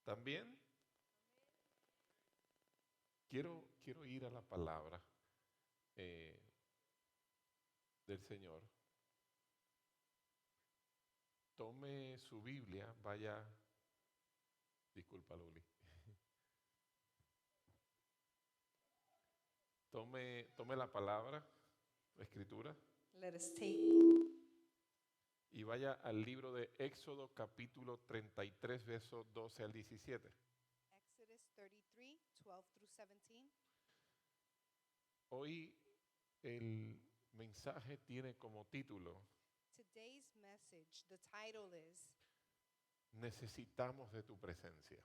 También quiero ir a la palabra del Señor. Tome su Biblia, vaya, disculpa Luli. Tome la palabra, la escritura, Let us take y vaya al libro de Éxodo capítulo 33, versos 12 al 17. Exodus 33, 12 through 17. Hoy el mensaje tiene como título: Today's message, the title is, Necesitamos de tu presencia.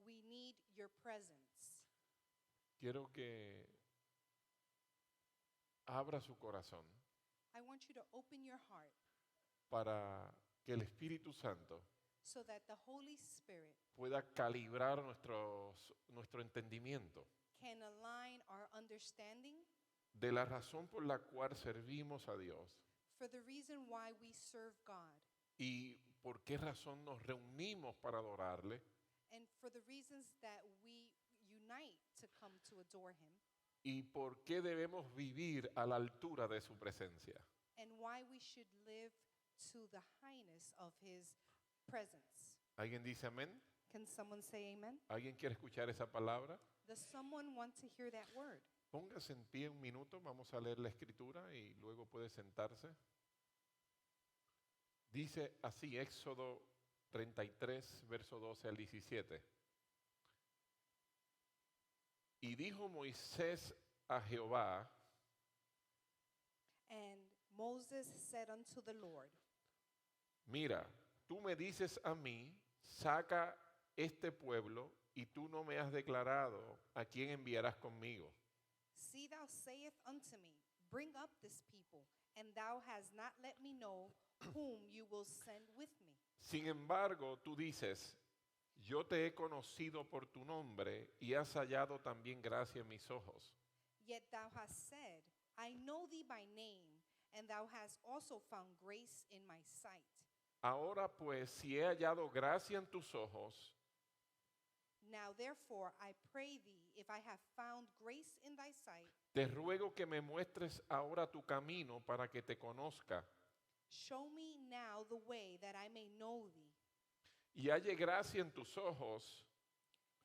We Need Your Presence. Quiero que abra su corazón I want you to open your heart para que el Espíritu Santo so that the Holy Spirit pueda calibrar nuestro entendimiento can align our understanding de la razón por la cual servimos a Dios for the reason why we serve God y por qué razón nos reunimos para adorarle and for the reasons that we unite to come to adore Him y por qué debemos vivir a la altura de su presencia. and why we should live to the highness of His presence. ¿Alguien dice amén? Can someone say amen? ¿Alguien quiere escuchar esa palabra? Does someone want to hear that word? Póngase en pie un minuto, vamos a leer la escritura y luego puede sentarse. Dice así, Éxodo 33, verso 12 al 17. Y dijo Moisés a Jehová: And Moses said unto the Lord, Mira, tú me dices a mí, saca este pueblo, y tú no me has declarado a quién enviarás conmigo. See, thou sayest unto me, Bring up this people, and thou hast not let me know whom you will send with me. Sin embargo, tú dices, yo te he conocido por tu nombre y has hallado también gracia en mis ojos. Yet thou hast said, I know thee by name, and thou hast also found grace in my sight. Ahora pues, si he hallado gracia en tus ojos, Now therefore I pray thee, if I have found grace in thy sight, te ruego que me muestres ahora tu camino para que te conozca show me now the way that I may know thee, y halle gracia en tus ojos.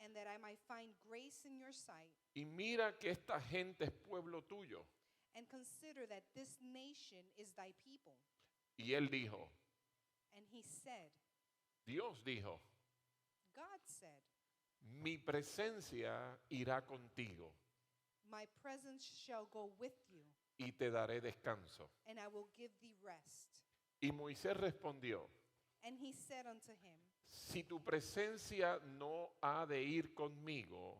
and that I might find grace in your sight, Y mira que esta gente es pueblo tuyo. and consider that this nation is thy people. Y él dijo, And he said, Dios dijo, God said, mi presencia irá contigo My presence shall go with you, y te daré descanso. and I will give thee rest. Y Moisés respondió, And he said unto him, si tu presencia no ha de ir conmigo,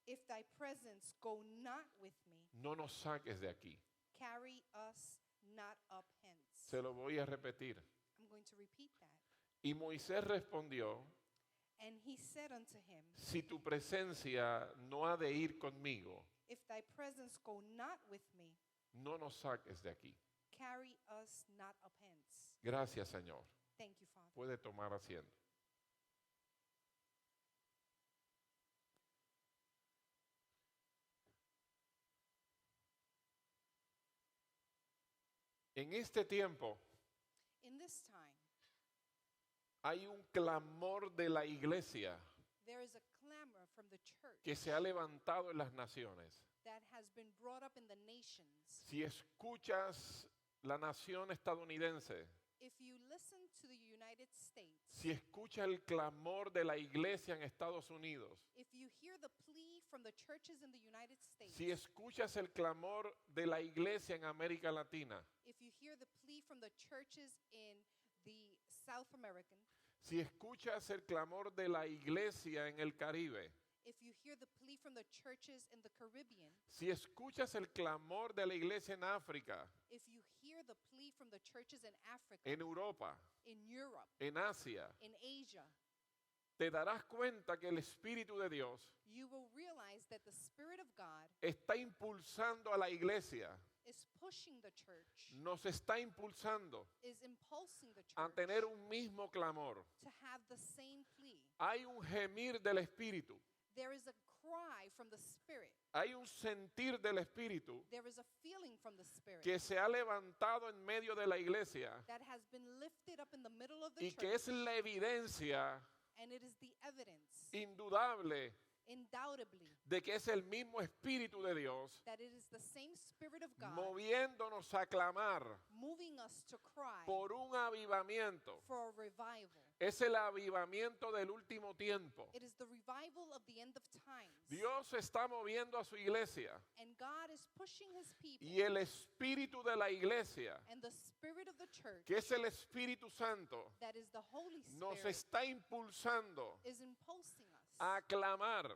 If thy presence go not with me, no nos saques de aquí. carry us not up hence. Se lo voy a repetir. I'm going to repeat that. Y Moisés respondió, And he said unto him, si tu presencia no ha de ir conmigo, If thy presence go not with me, no nos saques de aquí. carry us not up hence. Gracias, Señor. Thank you, Father. Puede tomar asiento. En este tiempo In this time, hay un clamor de la iglesia there is a clamor from the church que se ha levantado en las naciones. that has been brought up in the nations. Si escuchas la nación estadounidense, If you listen to the United States, si escuchas el clamor de la iglesia en Estados Unidos, if you hear the plea from the churches in the United States, si escuchas el clamor de la iglesia en América Latina, if you hear the plea from the churches in the South American, si escuchas el clamor de la iglesia en el Caribe, if you hear the plea from the churches in the Caribbean, si escuchas el clamor de la iglesia en África, if you hear the plea from the churches in Africa, en Europa, in Europe, en Asia, in Asia, te darás cuenta que el Espíritu de Dios you will realize that the Spirit of God está impulsando a la iglesia is pushing the church, nos está impulsando is impulsing the a church tener un mismo clamor. to have the same plea. Hay un gemir del Espíritu, There is a cry from the Spirit. hay un sentir del Espíritu There is a feeling from the Spirit que se ha levantado en medio de la iglesia that has been lifted up in the middle of the y que church, es la evidencia and it is the evidence, indudable undoubtedly, de que es el mismo Espíritu de Dios that it is the same Spirit of God moviéndonos a clamar moving us to cry por un avivamiento. for a revival. Es el avivamiento del último tiempo. It is the revival of the end of times. Dios está moviendo a su iglesia And God is pushing his people. y el espíritu de la iglesia, And the Spirit of the church, que es el Espíritu Santo, that is the Holy nos Spirit, está impulsando is impulsing us a clamar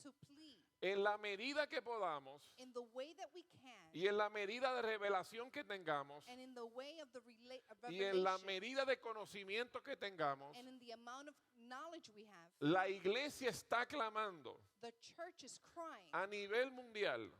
to plead en la medida que podamos in the way that we can y en la medida de revelación que tengamos and in the way of the y en la revelation medida de conocimiento que tengamos. and in the amount of knowledge we have. La iglesia está clamando The church is crying a nivel mundial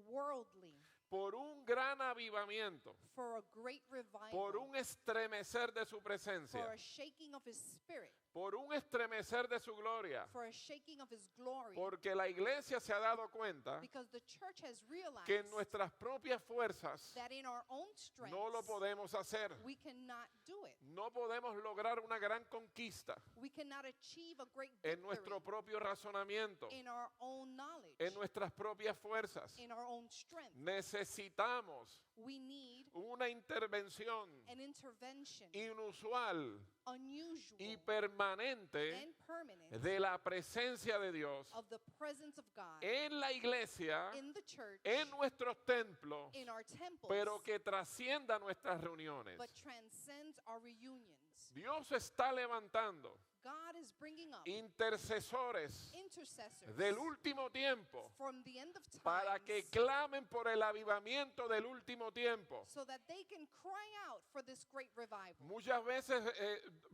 worldly por un gran avivamiento, for a great revival, por un estremecer de su for presencia, a shaking of his spirit, por un estremecer de su gloria, for a shaking of his glory, porque la iglesia se ha dado cuenta because the church has realized que en nuestras propias fuerzas that in our own strength no lo podemos hacer. we cannot do it. No podemos lograr una gran conquista We cannot achieve a great en nuestro victory propio razonamiento, in our own knowledge, en nuestras propias fuerzas. in our own strength. Necesitamos We need una intervención an intervention, inusual unusual y permanente and permanent, de la presencia de Dios of the presence of God en la iglesia, in the church, en nuestros templos, in our temples, pero que trascienda nuestras reuniones. but transcends our reunions. Dios está levantando God is bringing up intercesores intercessors del último tiempo from the end of para que times clamen por el avivamiento del último tiempo. so that they can cry out for this great revival. Muchas veces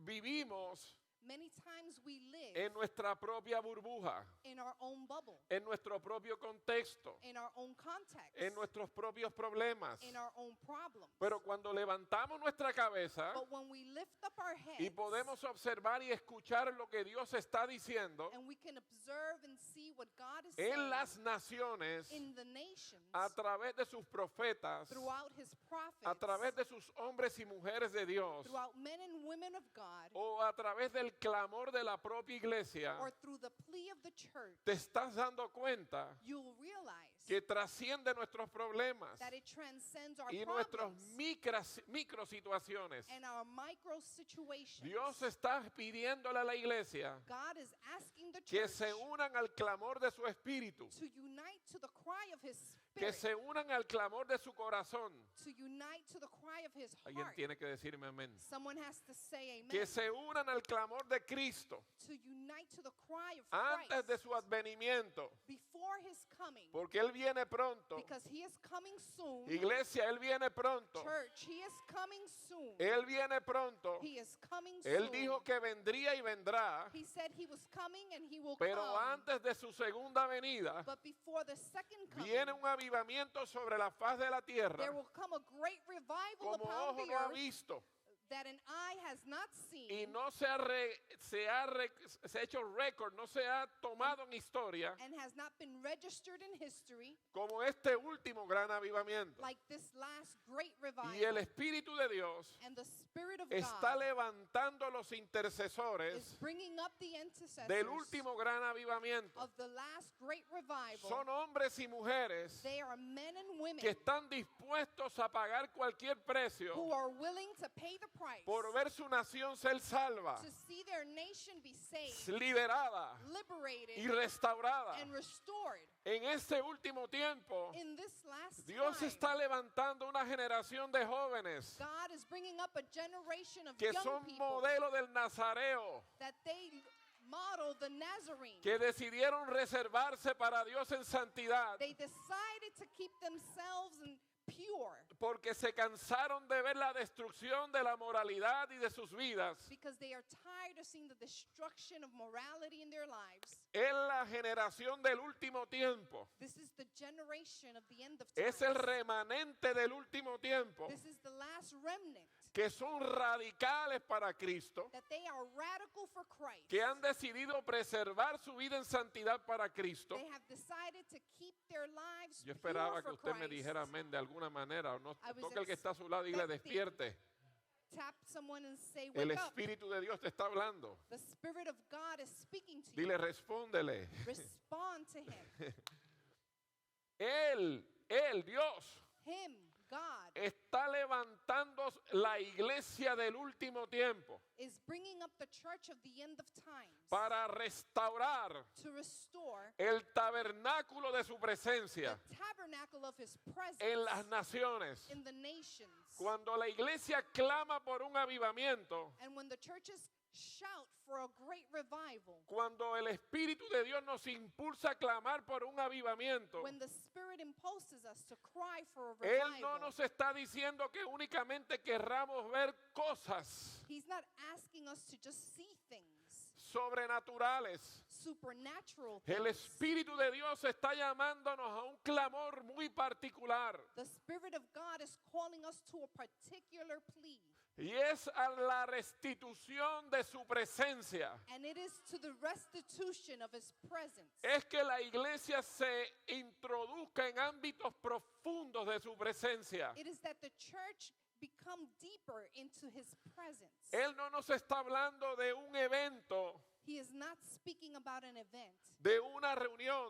vivimos Many times we live en nuestra propia burbuja, in our own bubble, en nuestro propio contexto, in our own context, en nuestros propios problemas. in our own problems. Pero cuando levantamos nuestra cabeza But when we lift up our heads y podemos observar y escuchar lo que Dios está diciendo and we can observe and see what God is en saying las naciones in the nations a través de sus profetas, throughout his prophets, a través de sus hombres y mujeres de Dios, throughout men and women of God, o a través del clamor de la propia iglesia, or through the plea of the church, te estás dando cuenta you'll realize que trasciende nuestros problemas that it transcends our y nuestros problems micro situaciones. and our micro situations. Dios está pidiéndole a la iglesia God is asking the que church se unan al clamor de su espíritu, to unite to the cry of his que spirit, se unan al clamor de su corazón. to unite to the cry of his Alguien heart. tiene que decirme amén. Someone has to say amen. Que se unan al clamor de Cristo To unite to the cry of antes de Christ su advenimiento, before his coming, porque Él viene pronto. because he is coming soon. Iglesia, Él viene pronto. Church, he is coming soon. Él viene pronto. He is coming Él soon. dijo que vendría y vendrá, He said he was coming and he will pero come. antes de su segunda venida But before the second coming, viene un avivamiento sobre la faz de la tierra there will come a great revival como upon ojo the no ha earth visto that an eye has not y seen no se ha hecho récord, no se ha tomado en historia and has not been registered in history como este último gran avivamiento. like this last great revival. Y el Espíritu de Dios And the Spirit of está God levantando los is intercesores bringing up the intercessors del último gran avivamiento. of the last great revival. Son hombres y mujeres They are men and women que están dispuestos a pagar cualquier precio who are willing to pay the price por ver su nación ser salva, to see their nation be saved, liberada liberated, y restaurada. and restored. En este último tiempo, In this last Dios time, está levantando una generación de jóvenes God is bringing up a generation of que young son people modelo del Nazareo, that they model the Nazarene. que decidieron reservarse para Dios en santidad They decided to keep themselves and pure porque se cansaron de ver la destrucción de la moralidad y de sus vidas. because they are tired of seeing the destruction of morality in their lives. Es la generación del último tiempo. This is the generation of the end of Es el times. remanente del último tiempo, This is the last remnant que son radicales para Cristo, that they are radical for Christ. que han decidido preservar su vida en santidad para Cristo. They have decided to keep their lives Yo pure esperaba que for usted me Christ. dijera amén de alguna manera. O no, I was toque el que está a su lado y le despierte. Tap someone and say, El wake up. Espíritu de Dios te está hablando. The Spirit of God is speaking to Dile, you. respóndele. Respond to Him. Él, Dios, Him, God, está levantando la iglesia del último tiempo is bringing up the church of the end of times para restaurar to restore el tabernáculo de su presencia the tabernacle of His presence en las naciones. in the nations. Cuando la iglesia clama por un avivamiento, And when the churches shout for a great revival, cuando el Espíritu de Dios nos impulsa a clamar por un avivamiento, when the Spirit impulses us to cry for a Él no revival, nos está diciendo que únicamente querramos ver cosas He's not asking us to just see things, sobrenaturales. supernatural El things. Espíritu de Dios está llamándonos a un clamor muy particular, The Spirit of God is calling us to a particular plea, y es a la restitución de su presencia. and it is to the restitution of His presence. Es que la iglesia se introduzca en ámbitos profundos de su presencia. It is that the church become deeper into His presence. Él no nos está hablando de un evento, He is not speaking about an event, de una reunión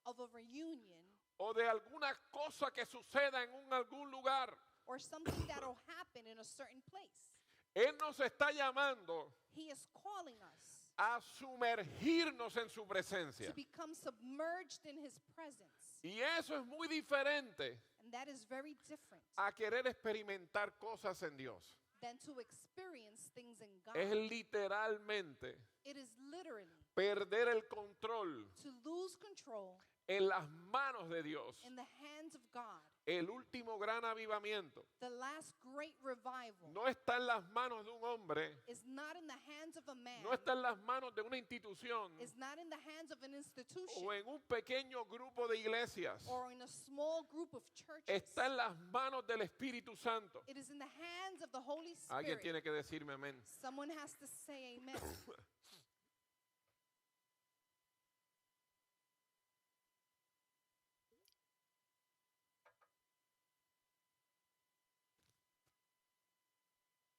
of a reunion, o de alguna cosa que suceda en algún lugar. or something that will happen in a certain place. Él nos está llamando He is calling us a sumergirnos en su presencia. to become submerged in His presence. Y eso es muy diferente And that is very different a querer experimentar cosas en Dios. than to experience things in God. Es literalmente It is literally perder el control to lose control en las manos de Dios. in the hands of God. El último gran avivamiento The last great revival no está en las manos de un hombre, is not in the hands of a man, no está en las manos de una institución is not in the hands of an institution o en un pequeño grupo de iglesias. or in a small group of churches. Está en las manos del Espíritu Santo. It is in the hands of the Holy Alguien Spirit. tiene que decirme amén. Someone has to say amen.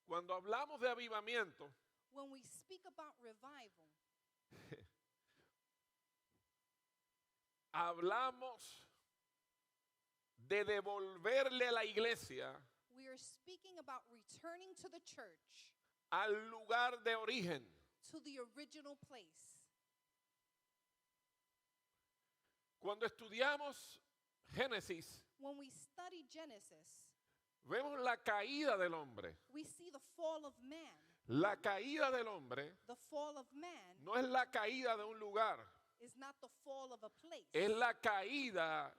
Cuando hablamos de avivamiento, When we speak about revival, hablamos de devolverle a la iglesia we are speaking about returning to the church, al lugar de origen. to the original place. Cuando estudiamos Génesis, When we study Genesis, vemos la caída del hombre. we see the fall of man. La caída del hombre The fall of man no es la caída de un lugar, is not the fall of a place. es la caída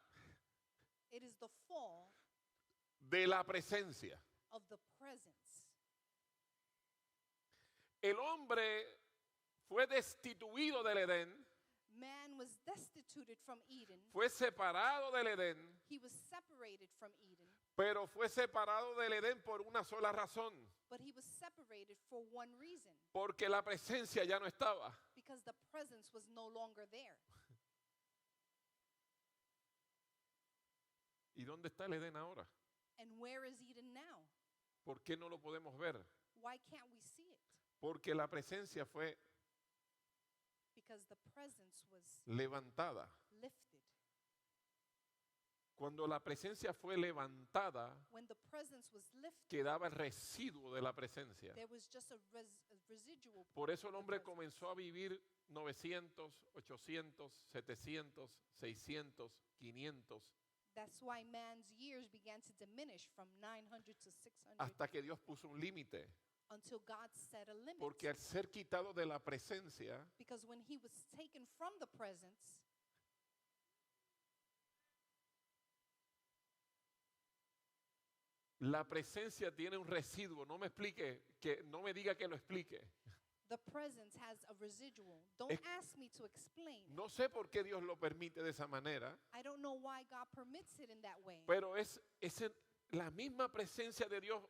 It is the fall de la presencia. of the presence. El hombre fue destituido del Edén, Man was destituted from Eden. fue separado del Edén, He was separated from Eden, pero fue separado del Edén por una sola razón, but he was separated for one reason, porque la presencia ya no estaba. because the presence was no longer there. ¿Y dónde está el Edén ahora? And where is Eden now? ¿Por qué no lo podemos ver? Why can't we see it? Porque la presencia fue Because the presence was levantada. lifted. Cuando la presencia fue levantada, When the presence was lifted, quedaba el residuo de la presencia. there was just a residual. Por eso el of the hombre presence. comenzó a vivir 900, 800, 700, 600, 500, That's why man's years began to diminish from 900 to 600 hasta que Dios puso un límite. until God set a limit. Porque al ser quitado de la presencia, Because when he was taken from the presence, La presencia tiene un residuo. No me explique, no me diga que lo explique. The presence has a residual. Don't Es- ask me to explain. No sé por qué Dios lo permite de esa manera, I don't know why God permits it in that way. pero es la misma presencia de Dios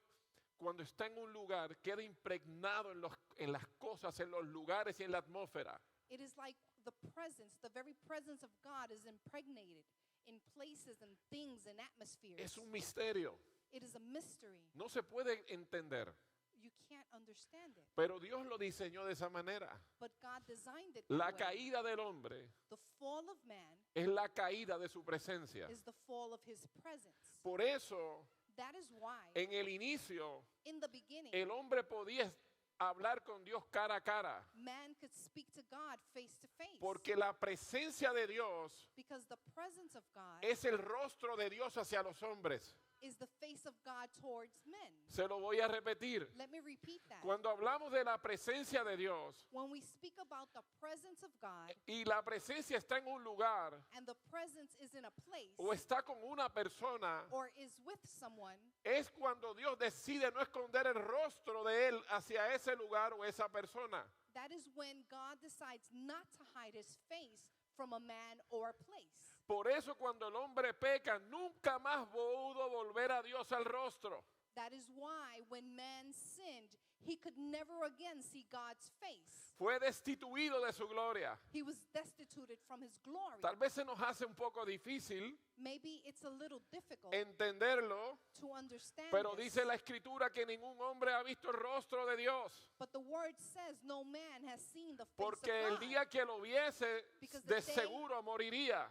cuando está en un lugar, queda impregnado en las cosas, en los lugares y en la atmósfera. It is like the very presence of God is impregnated in places and things and atmospheres. Es un misterio. It is a mystery. No se puede entender, You can't understand it. pero Dios lo diseñó de esa manera. But God designed it La that way. caída del hombre The fall of man es la caída de su presencia. is the fall of his presence. Por eso, That is why en el inicio, in the beginning el hombre podía hablar con Dios cara a cara, man could speak to God face to face. porque la presencia de Dios Because the presence of God es el rostro de Dios hacia los hombres. is the face of God towards men. Se lo voy a repetir. Let me repeat that. Cuando hablamos de la presencia de Dios When we speak about the presence of God y la presencia está en un lugar and the presence is in a place o está con una persona, or is with someone, es cuando Dios decide no esconder el rostro de Él hacia ese lugar o esa persona. that is when God decides not to hide his face from a man or a place. Por eso cuando el hombre peca, nunca más pudo volver a Dios al rostro. That is why when man sinned, he could never again see God's face. Fue destituido de su gloria. He was destituted from his glory. Tal vez se nos hace un poco difícil Maybe it's a little difficult entenderlo, to understand pero this, dice la Escritura que ningún hombre ha visto el rostro de Dios. but the word says no man has seen the face Porque of el God. día que lo viese, Because the de day- seguro moriría.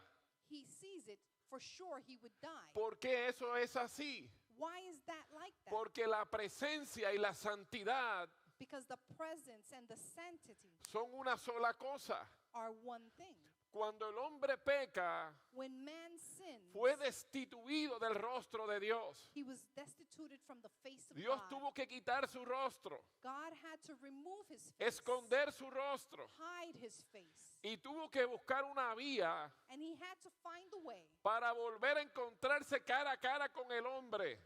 He sees it, for sure he would die. ¿Por qué eso es así? Why is that like that? Porque la presencia y la santidad Because the presence and the sanctity son una sola cosa. are one thing. Cuando el hombre peca, When man sins, fue destituido del rostro de Dios. he was destituted from the face of Dios God. tuvo que quitar su rostro, God had to remove his face, esconder su rostro, hide his face, y tuvo que buscar una vía and he had to find a way para volver a encontrarse cara a cara con el hombre.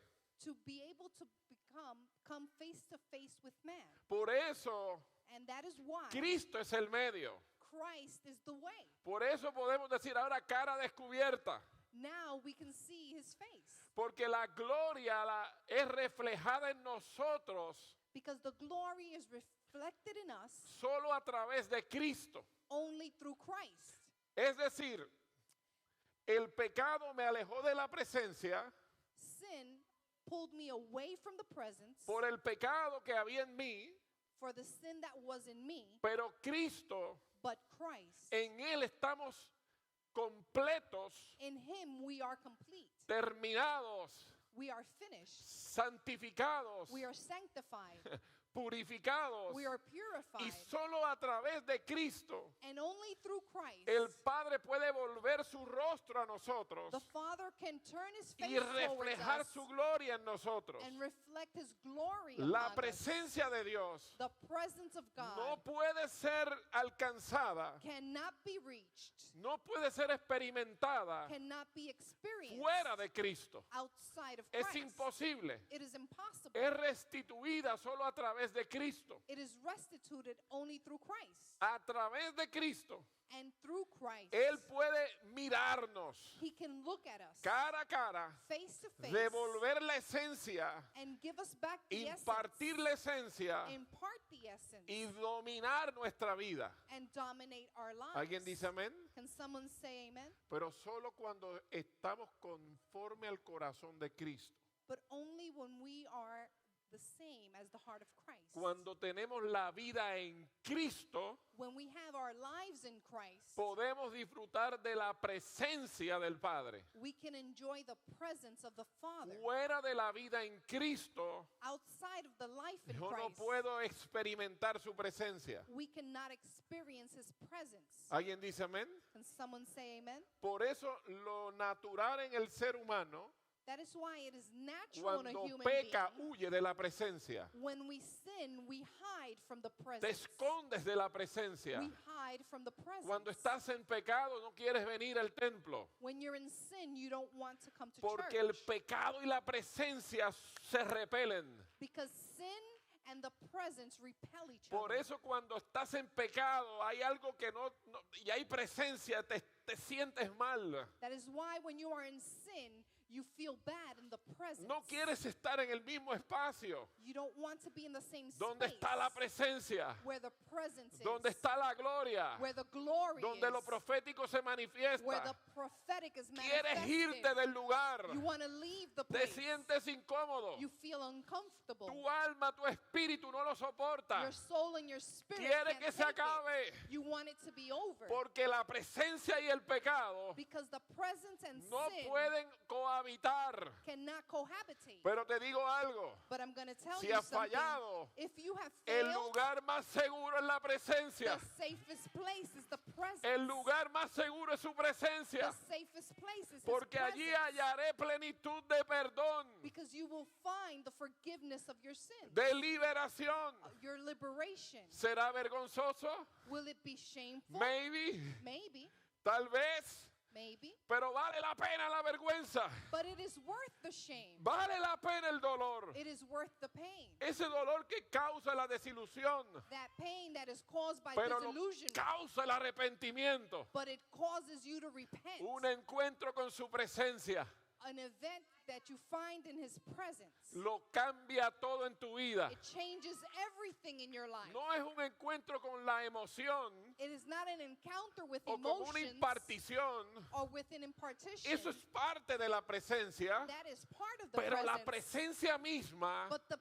to be able to come face to face with man. Por eso, And that is why Cristo es el medio. Christ is the way. Por eso podemos decir ahora cara descubierta. Now we can see his face. Porque la gloria es reflejada en nosotros Because the glory is reflected in us solo a través de Cristo. only through Christ. Es decir, el pecado me alejó de la presencia Sin pulled me away from the presence por el pecado que había en mí, for the sin that was in me, pero Cristo, but Christ. en Él estamos completos, In him we are complete. terminados, We are finished. santificados, We are sanctified. purificados. We are Y purified. solo a través de Cristo And only through Christ, el Padre puede volver su rostro a nosotros the Father can turn his face y towards reflejar us su gloria en nosotros. and reflect his glory La upon us. presencia de Dios The presence of no God puede ser alcanzada, cannot be reached, no puede ser experimentada cannot be experienced fuera de Cristo. outside of Es Christ. imposible. It is impossible. Es restituida solo a través de Cristo. It is restituted only through Christ. A través de Cristo, And through Christ, Él puede mirarnos he can look at us cara a cara, face to face devolver la esencia, and give us back the impartir essence, la esencia impart the essence, y dominar nuestra vida. and dominate our lives. ¿Alguien dice amén? Can someone say amen? Pero solo cuando estamos conforme al corazón de Cristo. But only when we are the same as the heart of Christ. Cuando tenemos la vida en Cristo, When we have our lives in Christ, podemos disfrutar de la presencia del Padre. we can enjoy the presence of the Father. Fuera de la vida en Cristo, Outside of the life in yo no Christ, puedo experimentar su presencia. we cannot experience his presence. ¿Alguien dice amén? Can someone say amen? Por eso lo natural en el ser humano That is why it is natural in a Cuando human peca, being. huye de la presencia. When we sin, we hide from the Te presence. escondes de la presencia. We hide from the presence. Cuando estás en pecado, no quieres venir al templo. When you're in sin, you don't want to come to Porque church. el pecado y la presencia se repelen. Because sin and the presence repel each Por other. eso cuando estás en pecado hay algo que y hay presencia, te sientes mal. That is why when you are in sin, you feel bad in the presence. No quieres estar en el mismo espacio. You don't want to be in the same Donde space está la presencia, where the presence donde is, está la gloria, where the glory donde lo is, profético se where the manifiesta. prophetic is Quieres manifested. irte del lugar. You want to leave the Te place. sientes incómodo. You feel uncomfortable. Tu alma, tu espíritu no lo soporta. Your soul and your spirit Quiere can't que se take it. acabe. You want it to be over. Porque la presencia y el pecado Because the presence and no sin pueden cohabitar. cannot cohabitate. Pero te digo algo. But I'm going to tell Si you has something. fallado, If you have El failed, lugar más seguro es la presencia. the safest place is the presence. El lugar más seguro es su presencia. The safest place is Porque His allí presence. hallaré plenitud de perdón, Because you will find the forgiveness of your sin, de liberación. your liberation. ¿Será vergonzoso? Will it be shameful? Maybe, Maybe, tal vez, maybe. pero vale la pena la vergüenza. But it is worth the shame. Vale la pena el dolor. It is worth the pain. Ese dolor que causa la desilusión, That pain that is caused by pero no disillusionment. causa el arrepentimiento. But it causes you to repent. Un encuentro con su presencia An event that you find in His presence. lo cambia todo en tu vida. It changes everything in your life. No es un encuentro con la emoción It is not an encounter with o con una emotions impartición. or with an impartition. Eso es parte de la presencia, That is part of the pero la presence. presencia misma But the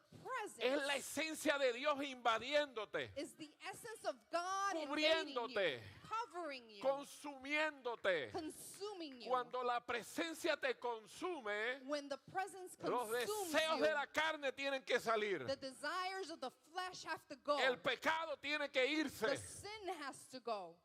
es la presence esencia de Dios invadiéndote, is the essence of God invading you, cubriéndote, covering you, consumiéndote. consuming you. Cuando la presencia te consume, When the presence los consumes deseos you, de la carne tienen que salir. the desires of the flesh have to go. El pecado tiene que The irse. sin has to go.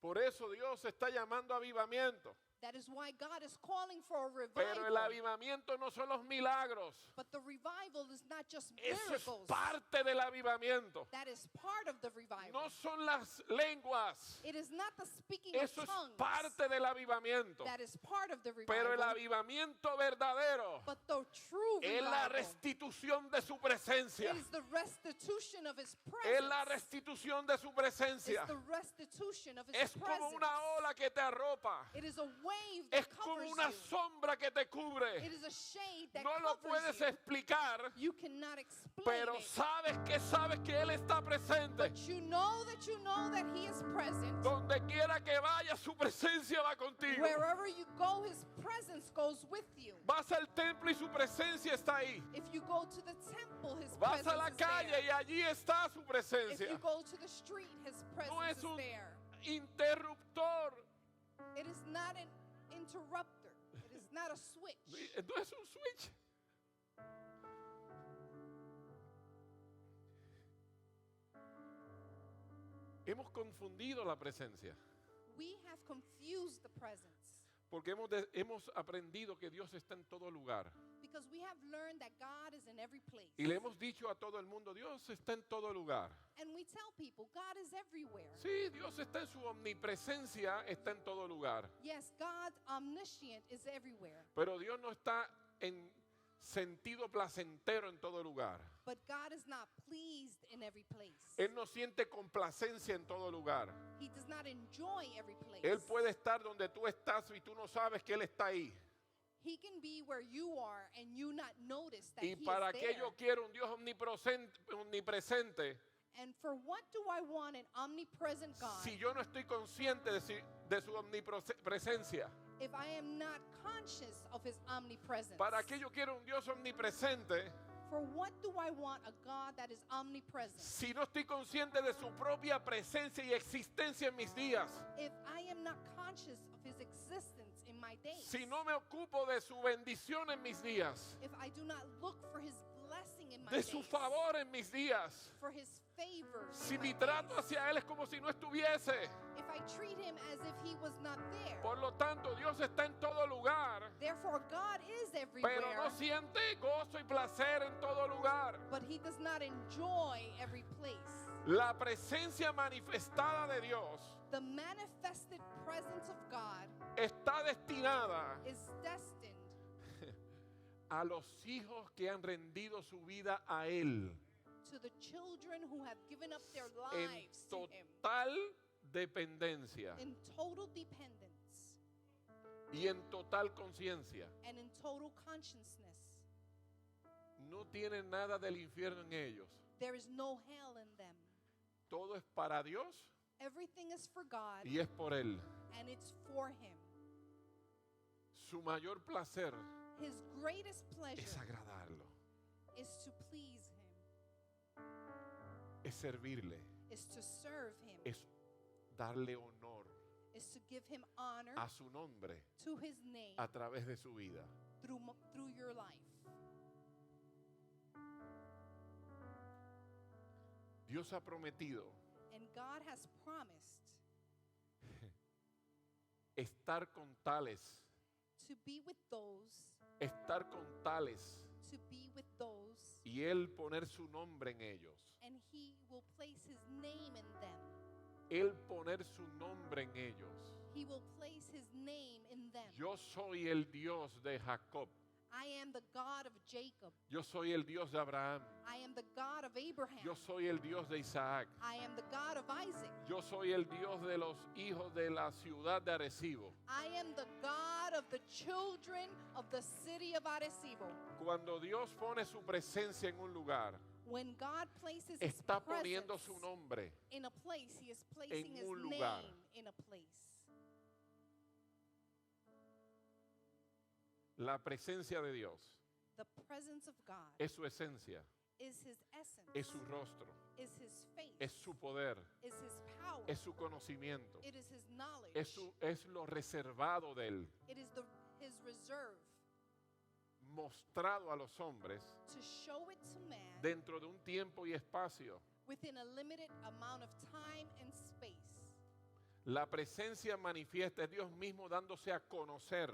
Por eso Dios está llamando a avivamiento. That is why God is calling for a Pero el revival. avivamiento no son los milagros. But the revival is not just Eso es miracles. parte del avivamiento. That is part of the revival. No son las lenguas. It is not the speaking Eso of es tongues. parte del avivamiento. That is part of the Pero el revival. avivamiento verdadero But the true es la revival restitución de su presencia. is the restitution of His Es la presence. restitución de su It's presencia. the restitution of His Es como presence. una ola que te arropa. It is a wave Es that como covers una you. sombra que te It cubre. is a shade that No lo covers puedes you. explicar, You cannot explain pero it. sabes que Él está presente. But you know that He is present. Donde quiera que vayas, su presencia va contigo. Wherever you go, His presence goes with you. Vas al templo y su presencia está ahí. If you go to the temple, His Vas presence a la is calle there. y allí está su If presencia. you go to the street, His presence No es is un there. interruptor. It is not an interrupter. It is not a switch. No es un switch. Hemos confundido la presencia We have confused the presence porque hemos aprendido que Dios está en todo lugar. because we have learned that God is in every place. Y le hemos dicho a todo el mundo, Dios está en todo lugar. And we tell people God is everywhere. Sí, Dios está en su omnipresencia, está en todo lugar. Yes, God omniscient is everywhere. Pero Dios no está en sentido placentero en todo lugar. But God is not pleased in every place. Él no siente complacencia en todo lugar. He does not enjoy every place. Él puede estar donde tú estás y tú no sabes que Él está ahí. He can be where you are and you not notice that Y He para is qué there. yo quiero un Dios omnipresente And for what do I want an omnipresent God si yo no estoy consciente de su omnipresencia? if I am not conscious of His omnipresence? ¿Para qué yo quiero un Dios omnipresente For what do I want a God that is omnipresent si no estoy consciente de su propia presencia y existencia en mis días? if I am not conscious of His existence my days. Si no me ocupo de su bendición en mis días, If I do not look for his blessing in my de su days, favor en mis días. for his favor. Si in my mi trato days. hacia Él es como si no estuviese. If I treat him as if he was not there. Por lo tanto, Dios está en todo lugar, Therefore, God is pero everywhere, no siente gozo y placer en todo lugar. but he does not enjoy every place. La presencia manifestada de Dios The manifested presence of God está destinada is destined a los hijos que han rendido su vida a Él to the children who have given up their en lives to him total dependencia in total dependence y en total conciencia. and in total consciousness. No tienen nada del infierno en ellos. There is no hell in them. Todo es para Dios Everything is for God y es por Él. and it's for him. Su mayor placer His greatest es pleasure agradarlo, is to please him, es servirle, is to serve him, es darle honor is to give him honor a su nombre to his name a través de su vida. through your life. Dios ha prometido And God has promised estar con tales, to be with those, estar con tales, to be with those, y Él poner su nombre en ellos. and he will place his name in them. Él poner su nombre en ellos. He will place his name in them. Yo soy el Dios de Jacob. I am the God of Jacob. Yo soy el Dios de Abraham. I am the God of Abraham. Yo soy el Dios de Isaac. I am the God of Isaac. Yo soy el Dios de los hijos de la ciudad de Arecibo. I am the God of the children of the city of Arecibo. Cuando Dios pone su presencia en un lugar, When God places his está poniendo presence su nombre. in a place, he is placing his un lugar. name in a place. La presencia de Dios The presence of God es su esencia, is his essence, es su rostro, is his face, es su poder, is his power, es su conocimiento, it is his knowledge, es lo reservado de Él, it is his reserve mostrado a los hombres to show it to man dentro de un tiempo y espacio. within a limited amount of time and space. La presencia manifiesta es Dios mismo dándose a conocer,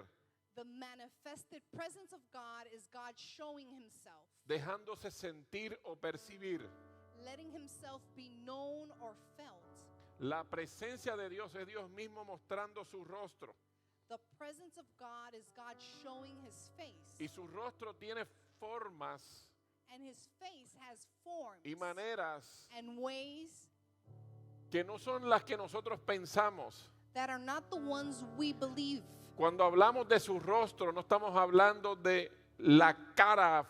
The manifested presence of God is God showing himself, dejándose sentir o percibir. letting himself be known or felt. La presencia de Dios es Dios mismo mostrando su rostro. The presence of God is God showing his face. Y su rostro tiene formas And his face has forms y maneras and ways que no son las que nosotros pensamos. that are not the ones we believe. Cuando hablamos de su rostro, no estamos hablando de la cara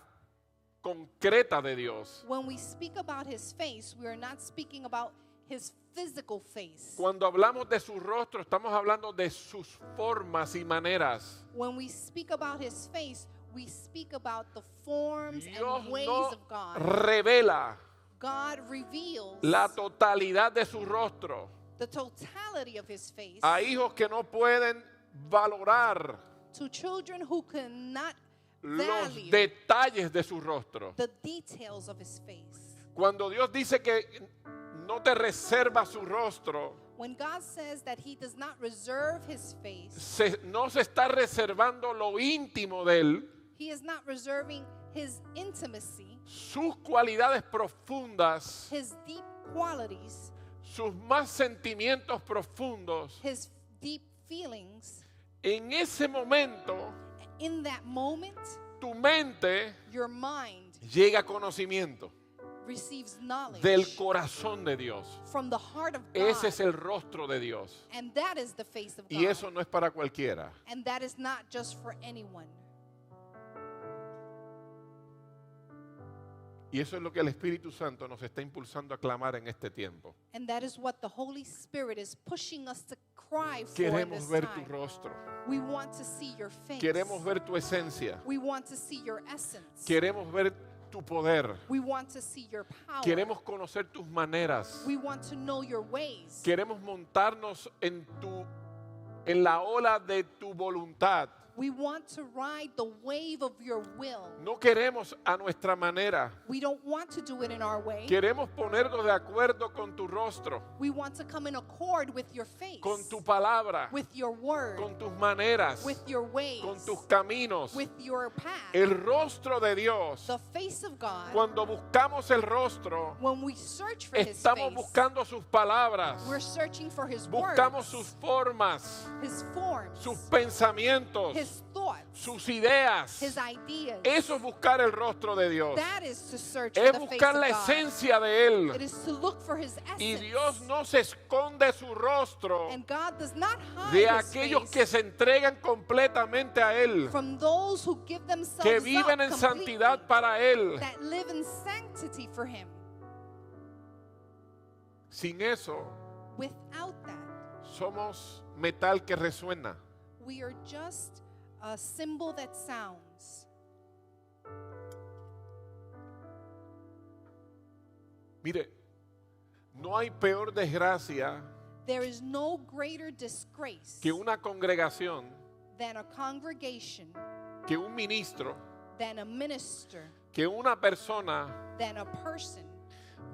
concreta de Dios. When we speak about his face, we are not speaking about his physical face. Cuando hablamos de su rostro, estamos hablando de sus formas y maneras. When we speak about his face, we speak about the forms Dios and ways no of God. revela God reveals la totalidad de su rostro the totality of his face a hijos que no pueden valorar to children who cannot los value detalles de su rostro. the details of his face. Cuando Dios dice que no te reserva su rostro, When God says that he does not reserve his face, no se está reservando lo íntimo de Él, he is not reserving his intimacy, sus cualidades profundas, his deep qualities, sus más sentimientos profundos. his deep feelings. En ese momento, In that moment, tu mente your mind llega a conocimiento receives knowledge del corazón de Dios. from the heart of God. Ese es el rostro de Dios. And that is the face of God. Y eso no es para cualquiera. And that is not just for anyone. Y eso es lo que el Espíritu Santo nos está impulsando a clamar en este tiempo. And that is what the Holy Spirit is pushing us to cry for in Queremos this ver tu time. rostro. We want to see your face. Queremos ver tu esencia. We want to see your essence. Queremos ver tu poder. We want to see your power. Queremos conocer tus maneras. We want to know your ways. Queremos montarnos en la ola de tu voluntad. We want to ride the wave of your will. No queremos a nuestra manera. We don't want to do it in our way. Queremos ponernos de acuerdo con tu rostro, We want to come in accord with your face, con tu palabra, with your word, con tus maneras, with your ways, con tus caminos. with your path. El rostro de Dios, The face of God, cuando buscamos el rostro, when we search for His estamos face, buscando sus palabras, we're searching for His buscamos words, sus formas, His forms, sus pensamientos, His thoughts, sus ideas. His ideas. Eso es buscar el rostro de Dios. That is to search Es for the face buscar of la God. esencia de Él. It is to look for His Y essence. Dios no se esconde su rostro And God does not hide de His aquellos face que se entregan completamente a Él, from those who give themselves que up viven en completely, santidad para Él. that live in sanctity for Him. Sin eso, Without that, somos metal que resuena. we are just a symbol that sounds. Mire, no hay peor desgracia There is no greater disgrace que una congregación, than a congregation, que un ministro, than a minister, que una persona than a person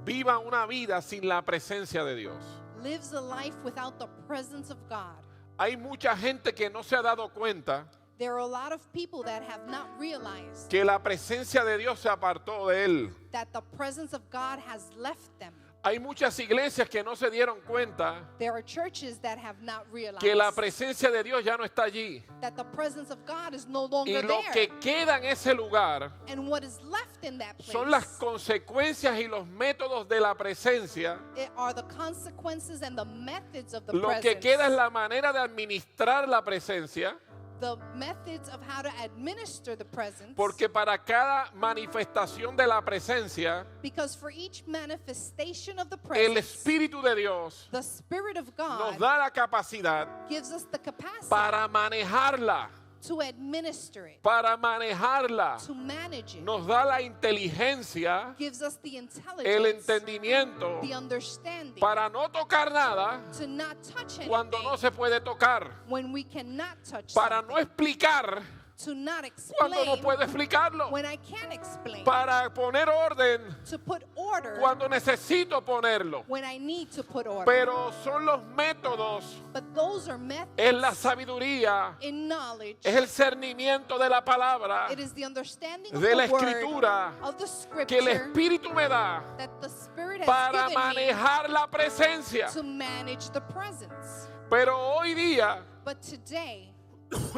viva una vida sin la presencia de Dios. lives a life without the presence of God. Hay mucha gente que no se ha dado cuenta There are a lot of people that have not realized que la presencia de Dios se apartó de él. that the presence of God has left them. Hay muchas iglesias que no se dieron cuenta There are churches that have not realized que la presencia de Dios ya no está allí. that the presence of God is no Y longer lo there. que queda en ese lugar And what is left in that place son las consecuencias y los métodos de la presencia. are the consequences and the methods of the Lo presence. que queda es la manera de administrar la presencia, The methods of how to administer the presence. porque para cada manifestación de la presencia, Because for each manifestation of the el presence, Espíritu de Dios the Spirit of nos God da la capacidad gives us the capacity para manejarla, to administer it, para manejarla. to manage it. Nos da la inteligencia, Gives us the el intelligence, entendimiento, the understanding para no tocar nada to not touch cuando anything no se puede tocar, when we cannot touch para no something, explicar to not cuando no explain puedo explicarlo, when I can't explain, para poner orden to put order cuando necesito ponerlo. when I need to put order. Pero son los métodos, But those are methods es la sabiduría, in knowledge. es el cernimiento de la palabra It is the understanding of de la the word, escritura of the que el scripture Espíritu me da that the Spirit has para given me manejar la presencia. to manage the presence. Pero hoy día, But today,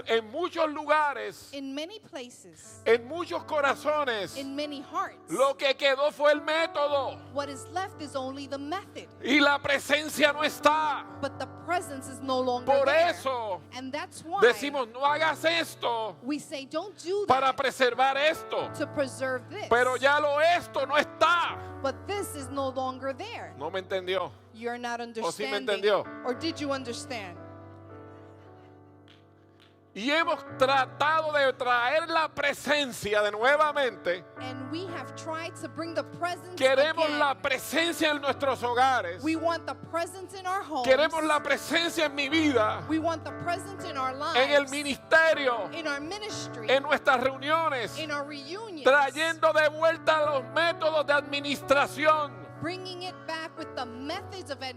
en muchos lugares, in many places, en muchos corazones, in many hearts, lo que quedó fue el método what is left is only the method. y la presencia no está. But the presence is no longer Por there. eso And that's why decimos, no hagas esto we say, don't do para that preservar esto. to preserve this. Pero ya lo esto no está. But this is no longer there. No me entendió. You're not sí me understanding. entendió. Or did you understand? Y hemos tratado de traer la presencia de nuevamente. And we have tried to bring the presence Queremos again. la presencia en nuestros hogares. We want the presence in our homes. Queremos la presencia en mi vida, We want the presence in our lives. en el ministerio, in our ministry. en nuestras reuniones, in our reunions. trayendo de vuelta los métodos de administración Bringing it back with the methods of que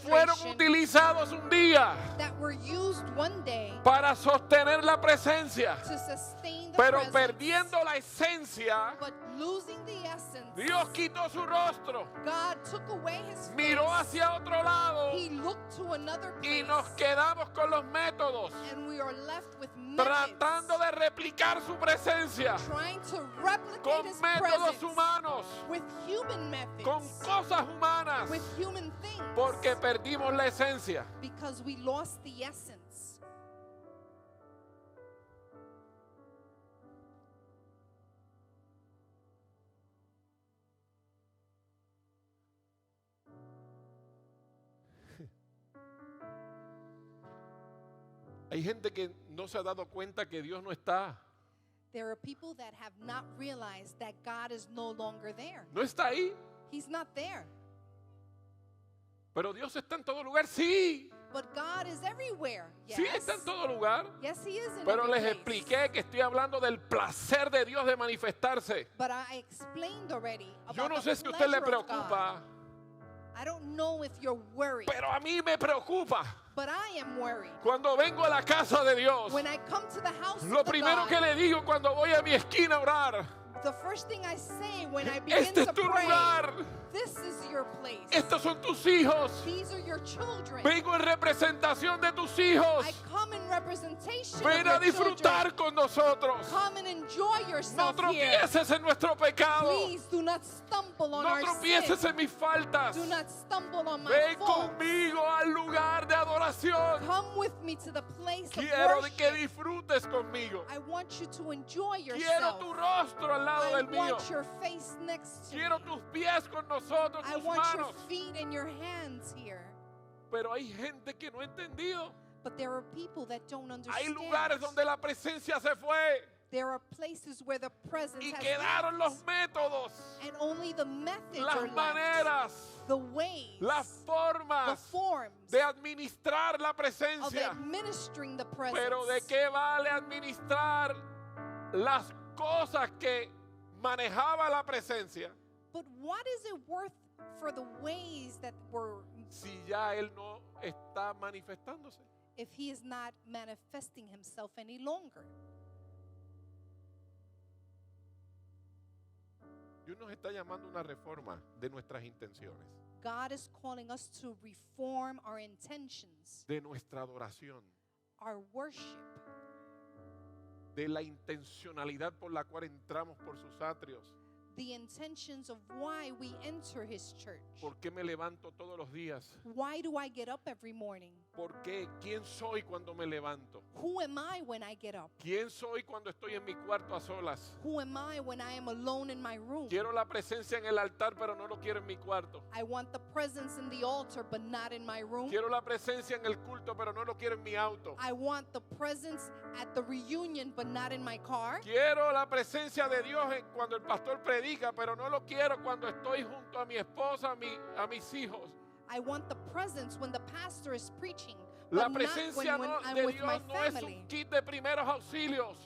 fueron administration utilizados un día that were used one day para sostener la presencia, to sustain the pero presence. perdiendo la esencia, But losing the essence, Dios quitó su rostro, God took away his miró face. hacia otro lado He looked to another y place. nos quedamos con los métodos, And we are left with methods, tratando de replicar su presencia trying to replicate con his métodos presence humanos, with human methods, con cosas humanas, with human things, porque perdimos la esencia. because we lost the essence. Hay gente que no se ha dado cuenta que Dios no está. There are people that have not realized that God is no longer there. No está ahí. He's not there. Pero Dios está en todo lugar, sí. But God is everywhere. Yes. Sí está en todo lugar. Yes, He is in Pero every les place. expliqué que estoy hablando del placer de Dios de manifestarse. But I explained already Yo about no the sé si a usted le pleasure of God. preocupa, I don't know if you're worried, pero a mí me preocupa. but I am worried. Cuando vengo a la casa de Dios, When I come to the house lo of the primero God, que le digo cuando voy a mi esquina a orar, the first thing I say when I begin este es to tu pray, lugar, this is your place. estos son tus hijos, These are your children. vengo en representación de tus hijos, I come in representation ven of a your disfrutar children. con nosotros. Come and enjoy No yourself here. tropieces en nuestro pecado, Please do not stumble on no our tropieces sin. en mis faltas. Do not stumble on my Ven fault. conmigo al lugar de adoración. Come with me to the place Quiero of de que worship. disfrutes conmigo. I want you to enjoy Quiero yourself. tu rostro al lado I del mío. want your face next to Quiero me. tus pies con nosotros, I tus want your manos. feet and your hands here. Pero hay gente que no ha entendido. But there are people that don't Hay understand. lugares donde la presencia se fue There are places where the presence y has quedaron left, los métodos, and only the methods las are left, maneras, the ways, las the formas forms de administrar la of presencia. administering the presence. Pero ¿de qué vale administrar las cosas que manejaba la presencia But what is it worth for the ways that were si ya Él no está manifestándose? if he is not manifesting himself any longer? Dios nos está llamando a una reforma de nuestras intenciones, God is calling us to reform our intentions, de nuestra adoración, our worship, de la intencionalidad por la cual entramos por sus atrios. the intentions of why we enter his church. ¿Por qué me levanto todos los días? Why do I get up every morning? ¿Por qué? ¿Quién soy cuando me levanto? Who am I when I get up? ¿Quién soy cuando estoy en mi cuarto a solas? Who am I when I am alone in my room? Quiero la presencia en el altar, pero no lo quiero en mi cuarto. I want the presence in the altar, but not in my room. Quiero la presencia en el culto, pero no lo quiero en mi auto. I want the presence at the reunion, but not in my car. Quiero la presencia de Dios cuando el pastor predica, pero no lo quiero cuando estoy junto a mi esposa, a mis hijos. I want the presence when the pastor is preaching, La but not presencia when I'm de with my Dios no es family. un kit de primeros auxilios.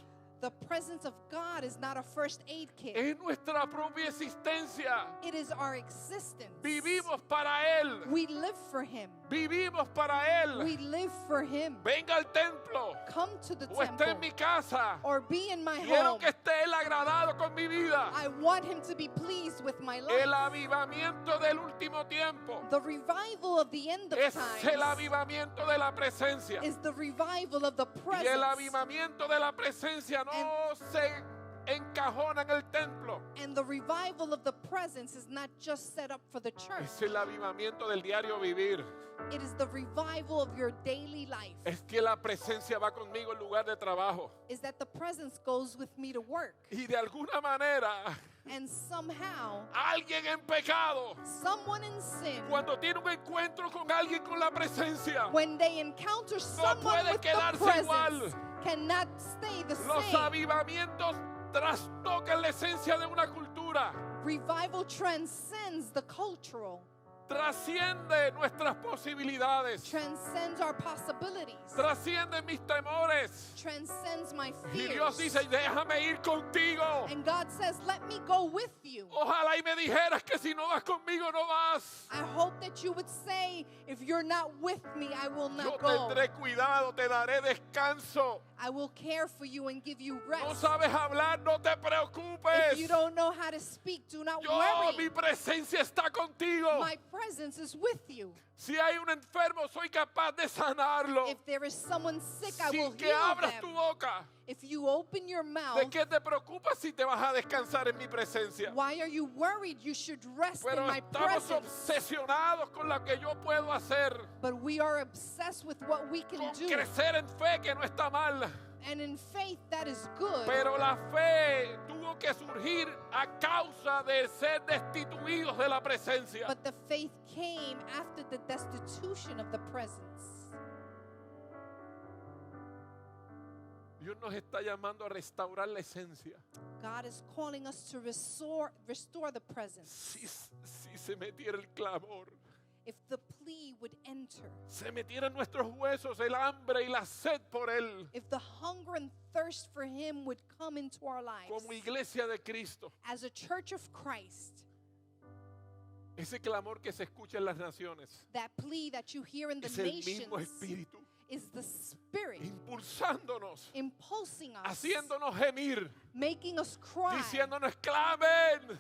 The presence of God is not a first aid kit. Es nuestra propia existencia. It is our existence. Vivimos para Él. We live for him. Vivimos para Él. We live for him. Venga al templo Come to the o esté en mi temple casa. or be in my Quiero home. que esté Él agradado con mi vida. I want him to be pleased with my El life. avivamiento del último tiempo The revival of the end of es el times avivamiento de la presencia. is the revival of the Y el presence. avivamiento de la presencia no se encajona en el templo. And the revival of the presence is not just set up for the church. Es el avivamiento del diario vivir. It is the revival of your daily life. Es que la presencia va conmigo en lugar de trabajo. Is that the presence goes with me to work. Y de alguna manera, And somehow, alguien en pecado, someone in sin, cuando tiene un encuentro con alguien con la presencia, when they encounter someone puede with the quedarse presence, igual. cannot stay the los same. avivamientos trastocan la esencia de una cultura. Revival transcends the cultural, Trasciende nuestras posibilidades. transcends our possibilities, Trasciende mis temores. transcends my Y Dios fears. dice, déjame ir contigo. And God says, let me go with you. Ojalá y me dijeras que si no vas conmigo no vas. I hope that you would say, if you're not with me, I will Yo not go. tendré cuidado, te daré descanso. I will care for you and give you No rest. sabes hablar, no te preocupes. If you don't know how to speak, do not Yo, mi worry. presencia está contigo. My presence is with you. Si hay un enfermo, soy capaz de sanarlo. If there is someone sick, I will Sin que heal abras tu them. boca. If you open your mouth, ¿De qué te preocupas si te vas a descansar en mi presencia? why are you worried? You should rest in Pero my estamos presence. obsesionados con lo que yo puedo hacer. But we are obsessed with what we can Con do. crecer en fe, que no está mal. And in faith, that is good. Pero la fe tuvo que surgir a causa de ser destituidos de la presencia. But the faith came after the destitution of the presence. Dios nos está llamando a restaurar la esencia. God is calling us to restore the presence. Si se metiera el clamor, if the plea would enter, se metiera en nuestros huesos el hambre y la sed por Él, if the hunger and thirst for him would come into our lives como iglesia de Cristo. as a church of Christ, Ese clamor que se escucha en las naciones that plea that you hear in the es el mismo nations Espíritu is the Spirit impulsándonos, impulsing us, haciéndonos gemir, making us cry, diciéndonos clamen,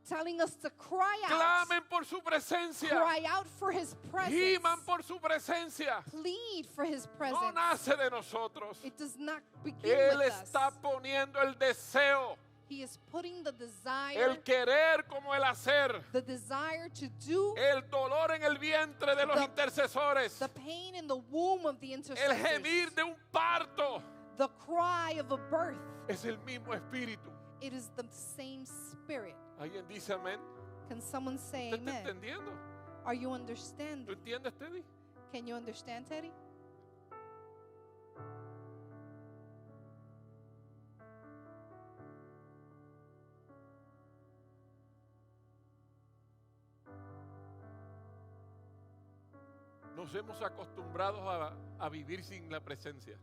telling us to cry out, clamen por su presencia, cry out for his presence, giman por su presencia. plead for his No presence. nace de nosotros. It does not begin Él with está us. poniendo el deseo, He is putting the desire, el querer como el hacer, the desire to do, el dolor en el vientre de los The- intercesores, the pain in the womb of the el intercessors, gemir de un parto. the cry of a birth. Es el mismo Espíritu. It is the same Spirit. ¿Alguien dice amén? Can someone say ¿Usted está amen? entendiendo? Are you ¿Tú understanding? entiendes, Teddy? Can you understand, Teddy? Nos hemos acostumbrado a vivir sin la presencia,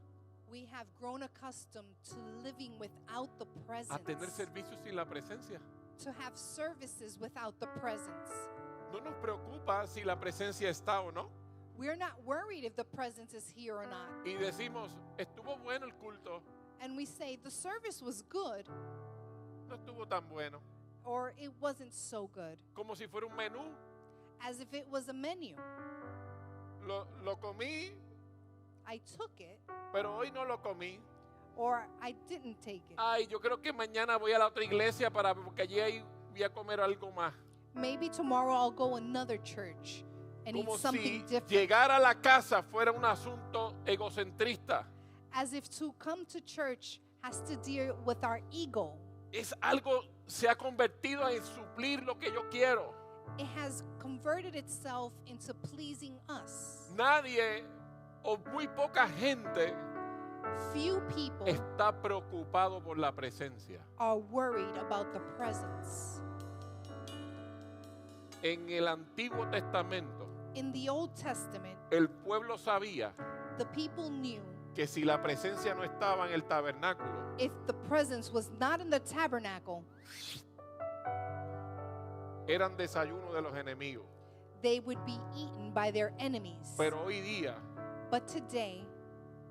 We have grown accustomed to living without the a tener presence, servicios sin la presencia. to have services without the presence. No nos preocupa si la presencia está o no. We're not worried if the presence is here or not. Y decimos, estuvo bueno el culto, And we say the service was good no estuvo tan bueno. or it wasn't so good, Como si fuera un menú. as if it was a menu. Lo comí, I took it pero hoy no lo comí. or I didn't take it. Ay, yo creo que mañana voy a la otra iglesia porque allí voy a comer algo más. Maybe tomorrow I'll go another church and eat Como something si different. llegar a la casa fuera un asunto egocentrista. As if to come to church has to deal with our ego. Es algo, se ha convertido en suplir lo que yo quiero. It has converted itself into pleasing us. Nadie o muy poca gente Few people está preocupado por la presencia. are worried about the presence. En el Antiguo Testamento, In the Old Testament, el pueblo sabía the people knew que si la presencia no estaba en el tabernáculo, if the presence was not in the tabernacle, eran desayuno de los enemigos. they would be eaten by their enemies. Pero hoy día But today,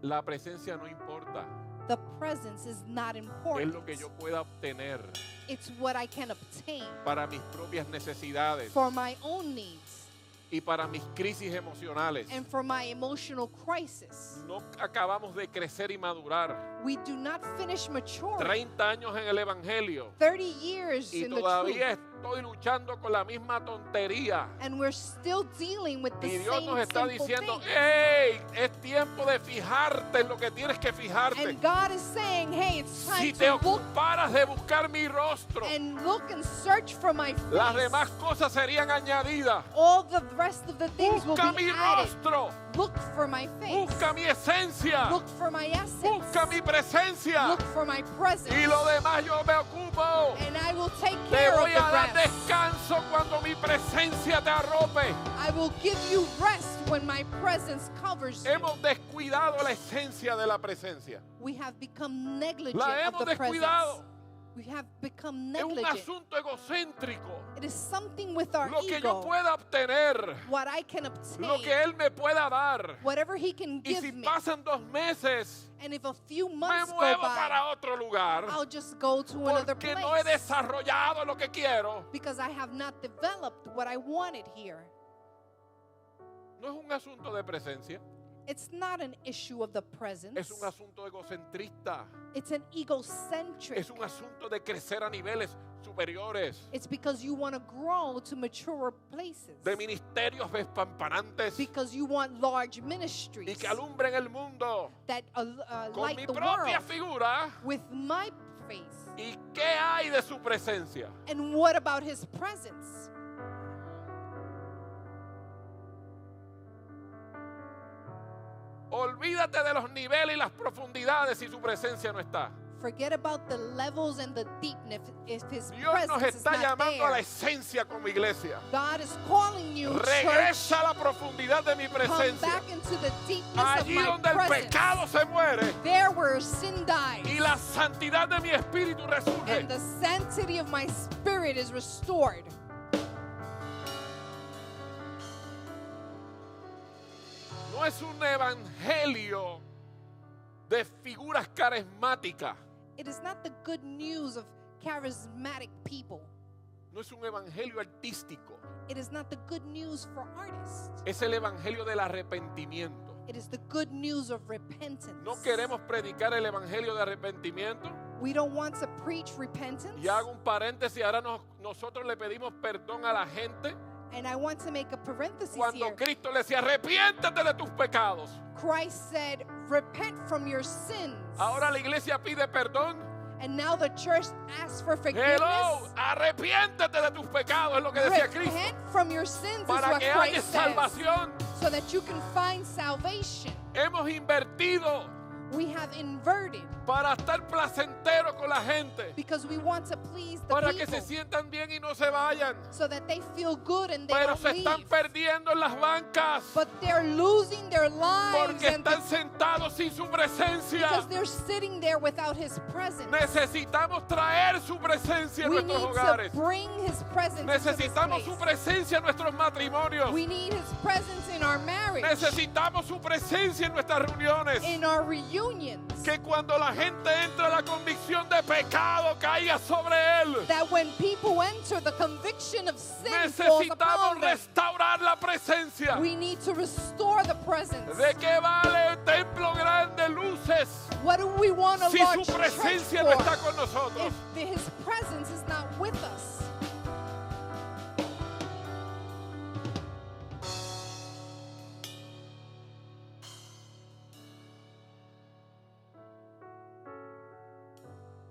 la presencia no importa. the presence is not Es important. lo que yo pueda obtener It's what I can obtain para mis propias necesidades for my own needs y para mis crisis emocionales. and for my emotional crisis. No acabamos de crecer y madurar. We do not finish maturing. 30 años en el Evangelio 30 years y in the todavía truth, estoy luchando con la misma tontería. and we're still dealing with the Y Dios same nos está simple diciendo, things. hey, es tiempo de fijarte en lo que tienes que fijarte. And God is saying, hey, it's time Si te to look ocuparas de buscar mi rostro, and look and search for my las face. demás cosas serían añadidas. All the rest of the things will Busca be mi added. rostro, Look for my face. busca mi esencia, Look for my essence. busca mi presencia. Look for my presence. Y lo demás yo me ocupo. And I will take Te care of voy the a dar rest. descanso cuando mi presencia te arrope. I will give you rest when my presence covers you. Hemos descuidado la esencia de la presencia. We have become negligent La of hemos the presence. descuidado. We have become Es un negligent. asunto egocéntrico. It is something with our Lo que ego. yo pueda obtener, What I can obtain. lo que Él me pueda dar. Whatever He can Y give si me. pasan 2 meses, And if a few me months go muevo by, para otro lugar. I'll just go to another Porque place. no he desarrollado lo que quiero. Because I have not developed what I wanted here. No es un asunto de presencia. It's not an issue of the presence. Es un asunto egocentrista. It's an egocentric. Es un asunto de crecer a niveles superiores. It's because you want to grow to mature places. De ministerios despampanantes. Because you want large ministries Y que alumbren el mundo. that Con light mi the propia world figura. with my face. ¿Y qué hay de su presencia? And what about His presence? Olvídate de los niveles y las profundidades si su presencia no está. Forget about the levels and the deepness if His Dios nos presence is está not llamando a la there. esencia como iglesia. God is calling you, Regresa Regresa a la profundidad de mi Come presencia. back into the deepness of Allí my donde el presence. pecado se muere There where sin dies. y la santidad de mi espíritu resurge. And the sanctity of my spirit is restored. No es un evangelio de figuras carismáticas. It is not the good news of charismatic people. No es un evangelio artístico. It is not the good news for artists. Es el evangelio del arrepentimiento. It is the good news of repentance. No queremos predicar el evangelio de arrepentimiento. We don't want to preach repentance. Y hago un paréntesis, ahora nosotros le pedimos perdón a la gente And I want to make a parenthesis cuando here. Cristo le decía, arrepiéntete de tus pecados. Christ said, repent from your sins. Ahora la iglesia pide perdón. And now the church asks for forgiveness. Hello, arrepiéntete de tus pecados, es lo que decía Cristo. Repent from your sins is Para what que haya Christ says. salvación. So that you can find salvation. Hemos invertido We have inverted para estar placentero con la gente. because we want to please the Para que people. se sientan bien y no se vayan. So that they feel good and they Pero don't se están leave. perdiendo en las bancas. But they're losing their lives Porque and están sentados sin su presencia. because they're sitting there without his presence. Necesitamos traer su presencia en We nuestros need hogares. to bring his presence into this Necesitamos su place. presencia en nuestros matrimonios. We need his presence in our marriage, Necesitamos su presencia en nuestras reuniones. in our reunions. Que cuando la gente entra, la convicción de pecado caiga sobre él. That when people enter, the conviction of sin falls Necesitamos upon them. restaurar la presencia. We need to restore the presence. ¿De qué vale el templo grande, luces, What do we want a si large su church presencia no for está con nosotros? if his presence is not with us?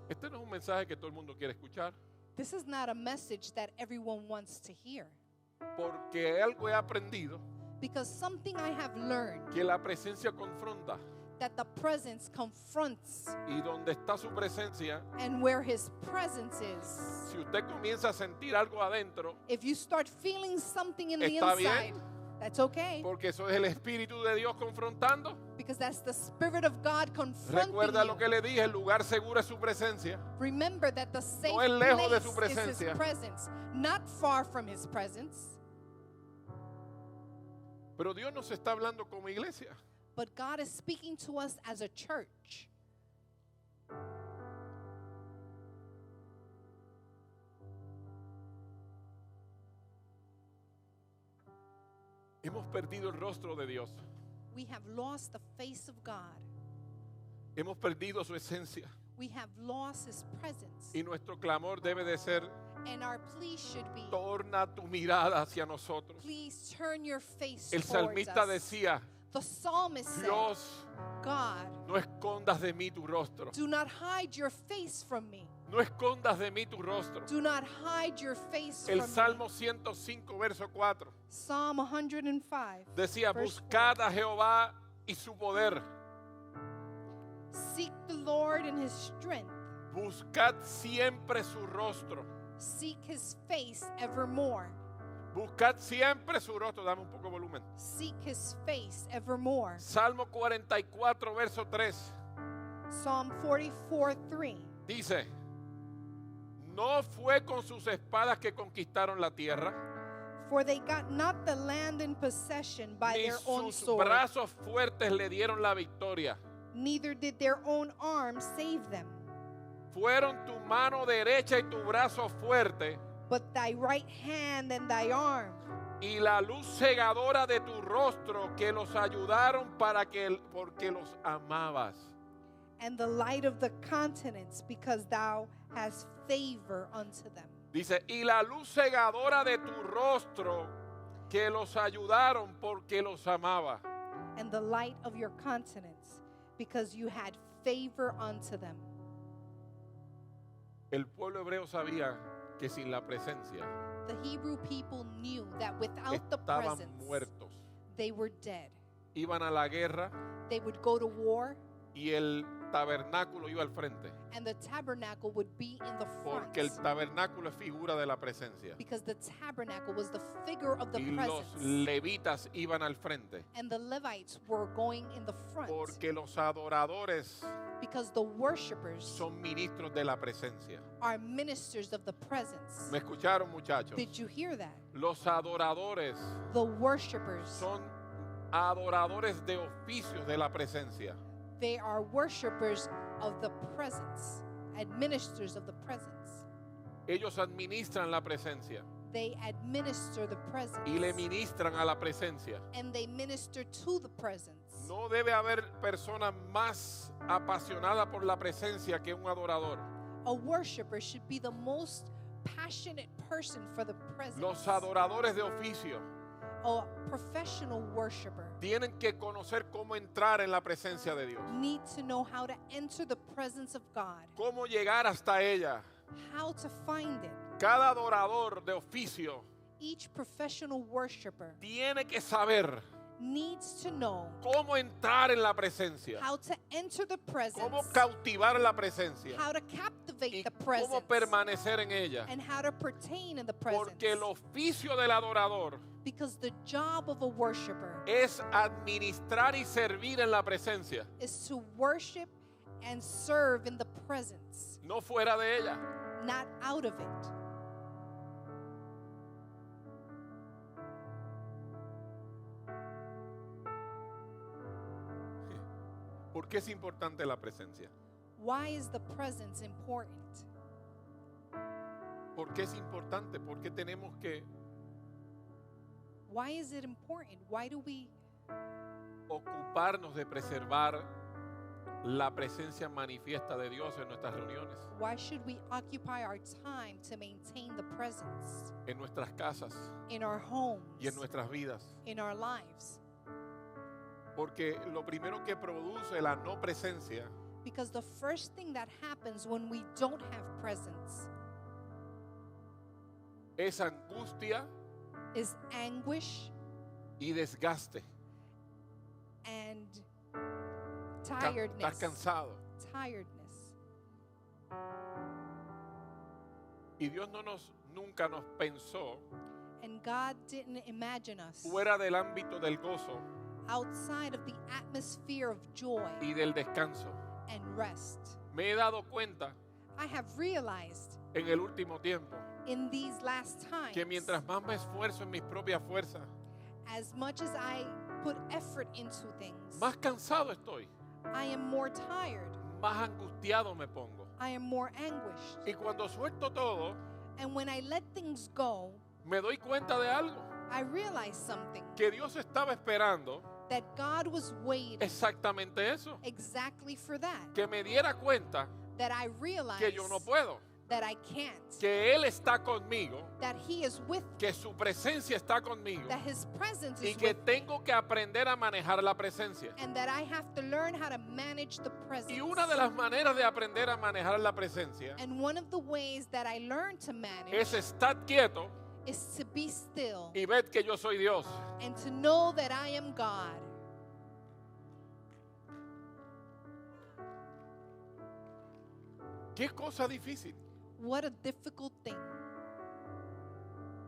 Este no es un mensaje que todo el mundo quiere escuchar, This is not a message that everyone wants to hear. porque algo he aprendido, Because something I have learned, que la presencia confronta, that the presence confronts, y donde está su presencia, and where his presence is. si usted comienza a sentir algo adentro, If you start feeling something in the Está inside, bien. that's okay. porque eso es el Espíritu de Dios confrontando. Because that's the Spirit of God confronting Recuerda lo you. que le dije, el lugar seguro es su presencia. Remember that the safe No es lejos de place su is presencia. his presence, not far from his presence. Pero Dios nos está hablando como iglesia. But God is speaking to us as a church. Hemos perdido el rostro de Dios. We have lost the face of God. Hemos perdido su esencia. We have lost his presence. Y nuestro clamor debe de ser, And our plea should be, torna tu mirada hacia nosotros. please turn your face El towards salmista us. decía, The psalmist said, Dios, God, no escondas de mí tu rostro. do not hide your face from me. No escondas de mí tu rostro. Do not hide your face El from me. Salmo 105, verso 4, Psalm 105. decía, Verse buscad a Jehová y su poder. Seek the Lord in his strength. Buscad siempre su rostro. Seek his face evermore. Buscad siempre su rostro. Dame un poco de volumen. Seek his face evermore. Salmo 44, verso 3. Psalm 44:3. Dice, no fue con sus espadas que conquistaron la tierra, For they got not the land in possession by ni their own sus sword, brazos fuertes le dieron la victoria. neither did their own arm save them. Fueron tu mano derecha y tu brazo fuerte But thy right hand and thy arm, y la luz cegadora de tu rostro que los ayudaron porque los amabas. and the light of the countenance, because thou hast favor unto them. Dice, y la luz cegadora de tu rostro que los ayudaron porque los amaba. And the light of your countenance, because you had favor unto them. El pueblo hebreo sabía que sin la presencia The Hebrew people knew that without the estaban presence, muertos. they were dead. Iban a la guerra They would go to war, y el tabernáculo iba al frente. and the tabernacle would be in the front. Porque el tabernáculo es figura de la presencia. Because the tabernacle was the figure of the Y los presence. levitas iban al frente. And the Levites were going in the front. Porque los adoradores Because the worshipers son ministros de la presencia. are ministers of the presence. ¿Me escucharon, muchachos? Did you hear that? Los adoradores The worshipers, son adoradores de oficios de la presencia. they are worshipers of the presence, administrators of the presence. Ellos administran la presencia They administer the presence. y le ministran a la presencia. And they minister to the presence. No debe haber persona más apasionada por la presencia que un adorador. A worshiper should be the most passionate person for the presence. Los adoradores de oficio A professional worshiper tienen que conocer cómo entrar en la presencia de Dios, need to know how to enter the presence of God, cómo llegar hasta ella. how to find it. Cada adorador de oficio Each professional worshiper tiene que saber needs to know cómo entrar en la presencia, how to enter the presence, cómo cautivar la presencia how to captivate y the cómo presence, permanecer en ella. and how to pertain in the presence. Porque el oficio del adorador Because the job of a worshiper es administrar y servir en la presencia, is to worship and serve in the presence, no fuera de ella. not out of it. ¿Por qué es importante la presencia? Why is the presence important? ¿Por qué es importante? Porque tenemos que Why is it important? Why do we ocuparnos de preservar la presencia manifiesta de Dios en nuestras reuniones, Why should we occupy our time to maintain the presence en nuestras casas in our homes, y en nuestras vidas? in our lives? Porque lo primero que produce la no presencia Because the first thing that happens when we don't have presence es angustia is anguish y desgaste. and Estás tiredness. cansado. Tiredness. Y Dios nunca nos pensó And God didn't imagine us fuera del ámbito del gozo outside of the atmosphere of joy y del descanso. and rest. Me he dado cuenta I have realized en el último tiempo in these last times, que mientras más me esfuerzo en mis propias fuerzas, as much as I put effort into things, más cansado estoy, I am more tired. más angustiado me pongo. I am more anguished. Y cuando suelto todo, And when I let things go, me doy cuenta de algo, I realize something, que Dios estaba esperando that God was waiting exactamente eso, exactly for that. que me diera cuenta That I realize que yo no puedo, that I can't, que Él está conmigo, that He is with me, que su presencia está conmigo that His presence y is que with me, tengo que aprender a manejar la presencia. and that I have to learn how to manage the presence. Y una de las maneras de aprender a manejar la presencia And one of the ways that I learned to manage es estar quieto is to be still y ver que yo soy Dios. and to know that I am God. Qué cosa difícil. What a difficult thing.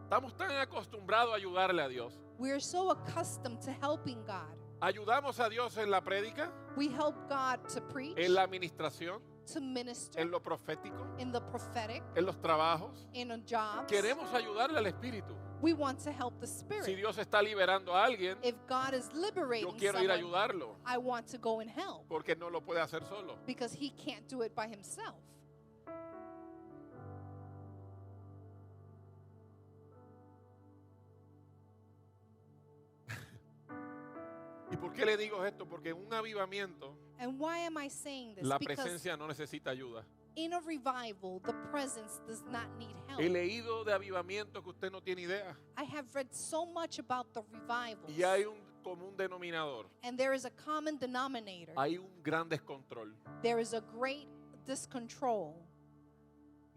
Estamos tan acostumbrados a ayudarle a Dios. We are so accustomed to helping God. Ayudamos a Dios en la prédica, We help God to preach, en la administración, to minister, en lo profético, in the prophetic, en los trabajos. in our jobs. Queremos ayudarle al Espíritu. We want to help the Si Spirit. Dios está liberando a alguien, If God is yo liberating quiero ir a someone, ayudarlo, I want to go and help porque no lo puede hacer solo. because He can't do it by Himself. ¿Y por qué le digo esto? Porque en un avivamiento And why am I saying this? la Because presencia no necesita ayuda. in a revival, the presence does not need help. He leído de avivamiento que usted no tiene idea. I have read so much about the revivals, Y hay un común denominador. and there is a common denominator. Hay un gran descontrol. There is a great discontrol.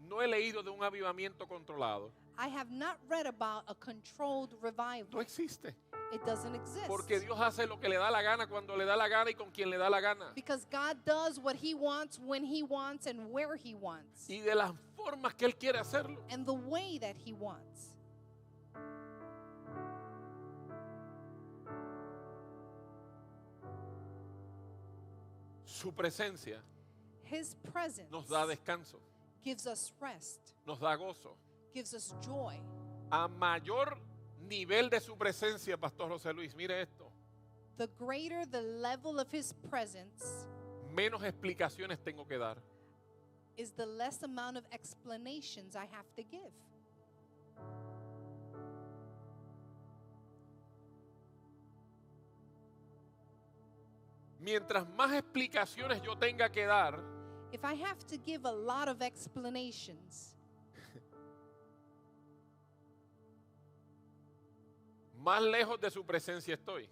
No he leído de un avivamiento controlado. I have not read about a controlled No revival. existe. It doesn't exist. Porque Dios hace lo que le da la gana, cuando le da la gana y con quien le da la gana. Because God does what he wants, when he wants, and where he wants. Y de las formas que Él quiere hacerlo. And the way that he wants. Su presencia His presence nos da descanso, gives us rest, nos da gozo. gives us joy. A mayor nivel de su presencia, Pastor José Luis, mire esto, The greater the level of his presence menos explicaciones tengo que dar. is the less amount of explanations I have to give. Mientras más explicaciones yo tenga que dar, If I have to give a lot of explanations, más lejos de su presencia estoy.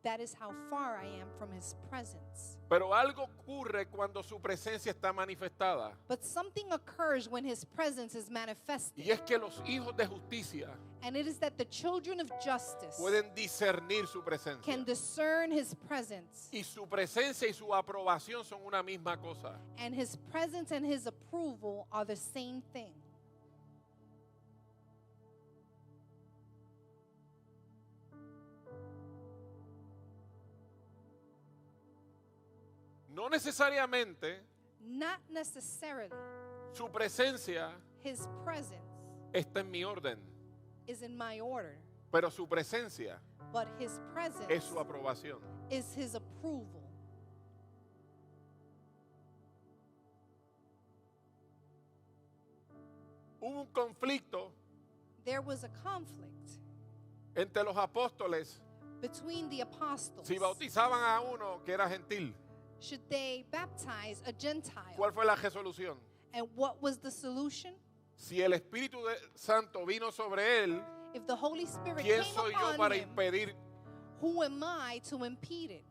that is how far I am from his presence. Pero algo ocurre cuando su presencia está manifestada. But something occurs when his presence is Y manifested. es que los hijos de justicia And it is that the children of justice pueden discernir su presencia. can discern his presence. Y su presencia y su aprobación son una misma cosa. And his presence and his approval are the same thing. No necesariamente Not necessarily su presencia his presence está en mi orden, is in my order, pero su presencia but his presence es su aprobación. is his approval. Hubo un conflicto There was a conflict entre los apóstoles between the apostles. si bautizaban a uno que era gentil. Should they baptize a Gentile? ¿Cuál fue la resolución? And what was the solution? Si el Espíritu Santo vino sobre él, If the Holy Spirit ¿quién came soy yo upon para him, impedir? who am I to impede it?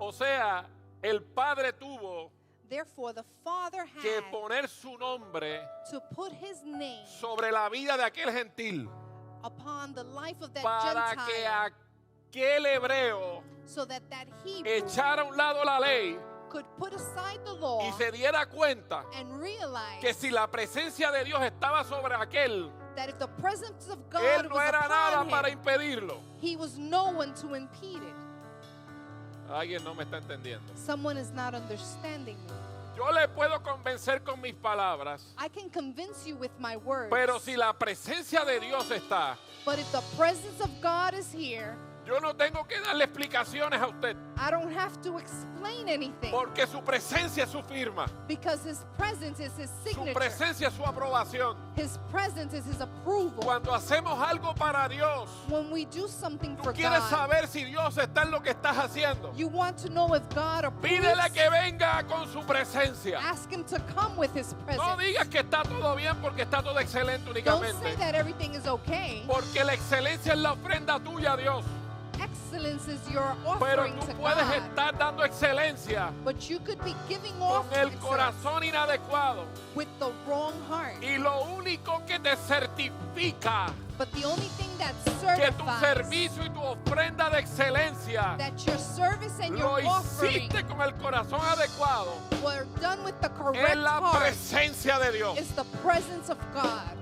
O sea, el Padre tuvo Therefore, the Father que had poner su nombre to put his name sobre la vida de aquel gentil upon the life of that para que Gentile aquel hebreo so that Hebrew echara a un lado la ley could put aside the law y se diera cuenta and realize que si la presencia de Dios estaba sobre aquel, that if the presence of God él no was era nada upon para him, impedirlo. he was no one to impede it. Alguien no me está entendiendo. Someone is not understanding me. Yo le puedo convencer con mis palabras, I can convince you with my words, pero si la presencia de Dios está, but if the presence of God is here, yo no tengo que darle explicaciones a usted, I don't have to explain anything porque su presencia es su firma, because his presence is his su signature. presencia es su aprobación. His presence is his approval. Cuando hacemos algo para Dios, When we do something tú for quieres God, saber si Dios está en lo que estás haciendo. you want to know if God approves. Pídele que venga con su presencia. Ask him to come with his No presence. digas que está todo bien porque está todo excelente Don't say únicamente. that everything is okay. Porque la excelencia es la ofrenda tuya a Dios. Excellence is your Pero offering tú to puedes God. estar dando excelencia But you could be giving con off el excellence corazón inadecuado. with the wrong heart. Y lo único que te certifica But the only thing that que tu certifies servicio y tu ofrenda de excelencia that your service and lo your offering hiciste con el corazón adecuado were done with the es correct la heart presencia de Dios. is the presence of God.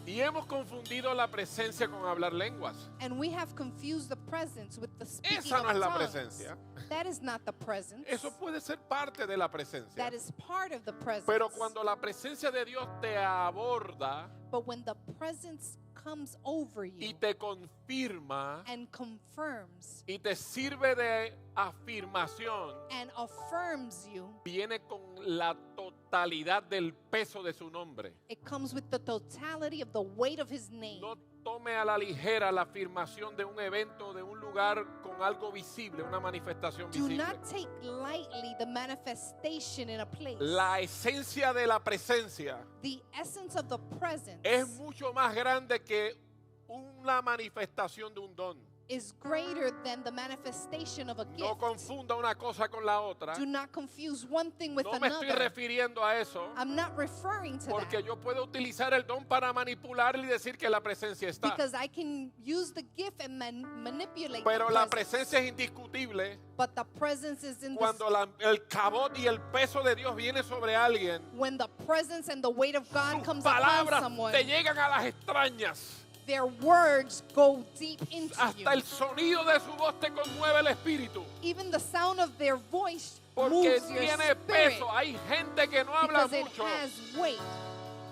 Y hemos confundido la presencia con hablar lenguas. And we have confused the presence with the speaking Esa no of es la tongues. presencia. That is not the presence. Eso puede ser parte de la presencia. That is part of the presence. Pero cuando la presencia de Dios te aborda But when the presence comes over you y te confirma and confirms y te sirve de afirmación, and affirms you, viene con la totalidad del peso de su nombre. it comes with the totality of the weight of his name. No tome a la ligera la afirmación de un evento, de un lugar con algo visible, una manifestación Do visible. not take lightly the manifestation in a place. La esencia de la presencia The essence of the presence es mucho más grande que una manifestación de un don. is greater than the manifestation of a gift. No confunda una cosa con la otra. Do not confuse one thing with No me estoy another. refiriendo a eso, I'm not referring to porque that. yo puedo utilizar el don para manipularle y decir que la presencia está. Because I can use the gift and manipulate Pero the la presence. presencia es indiscutible But the presence is in this. cuando el cabot y el peso de Dios viene sobre alguien. When the presence and the weight of God Sus comes upon palabras someone, te llegan a las extrañas. their words go deep into you. Hasta el sonido de su voz te conmueve el espíritu. Even the sound of their voice Porque moves your tiene spirit peso. Hay gente que no habla because it mucho. has weight.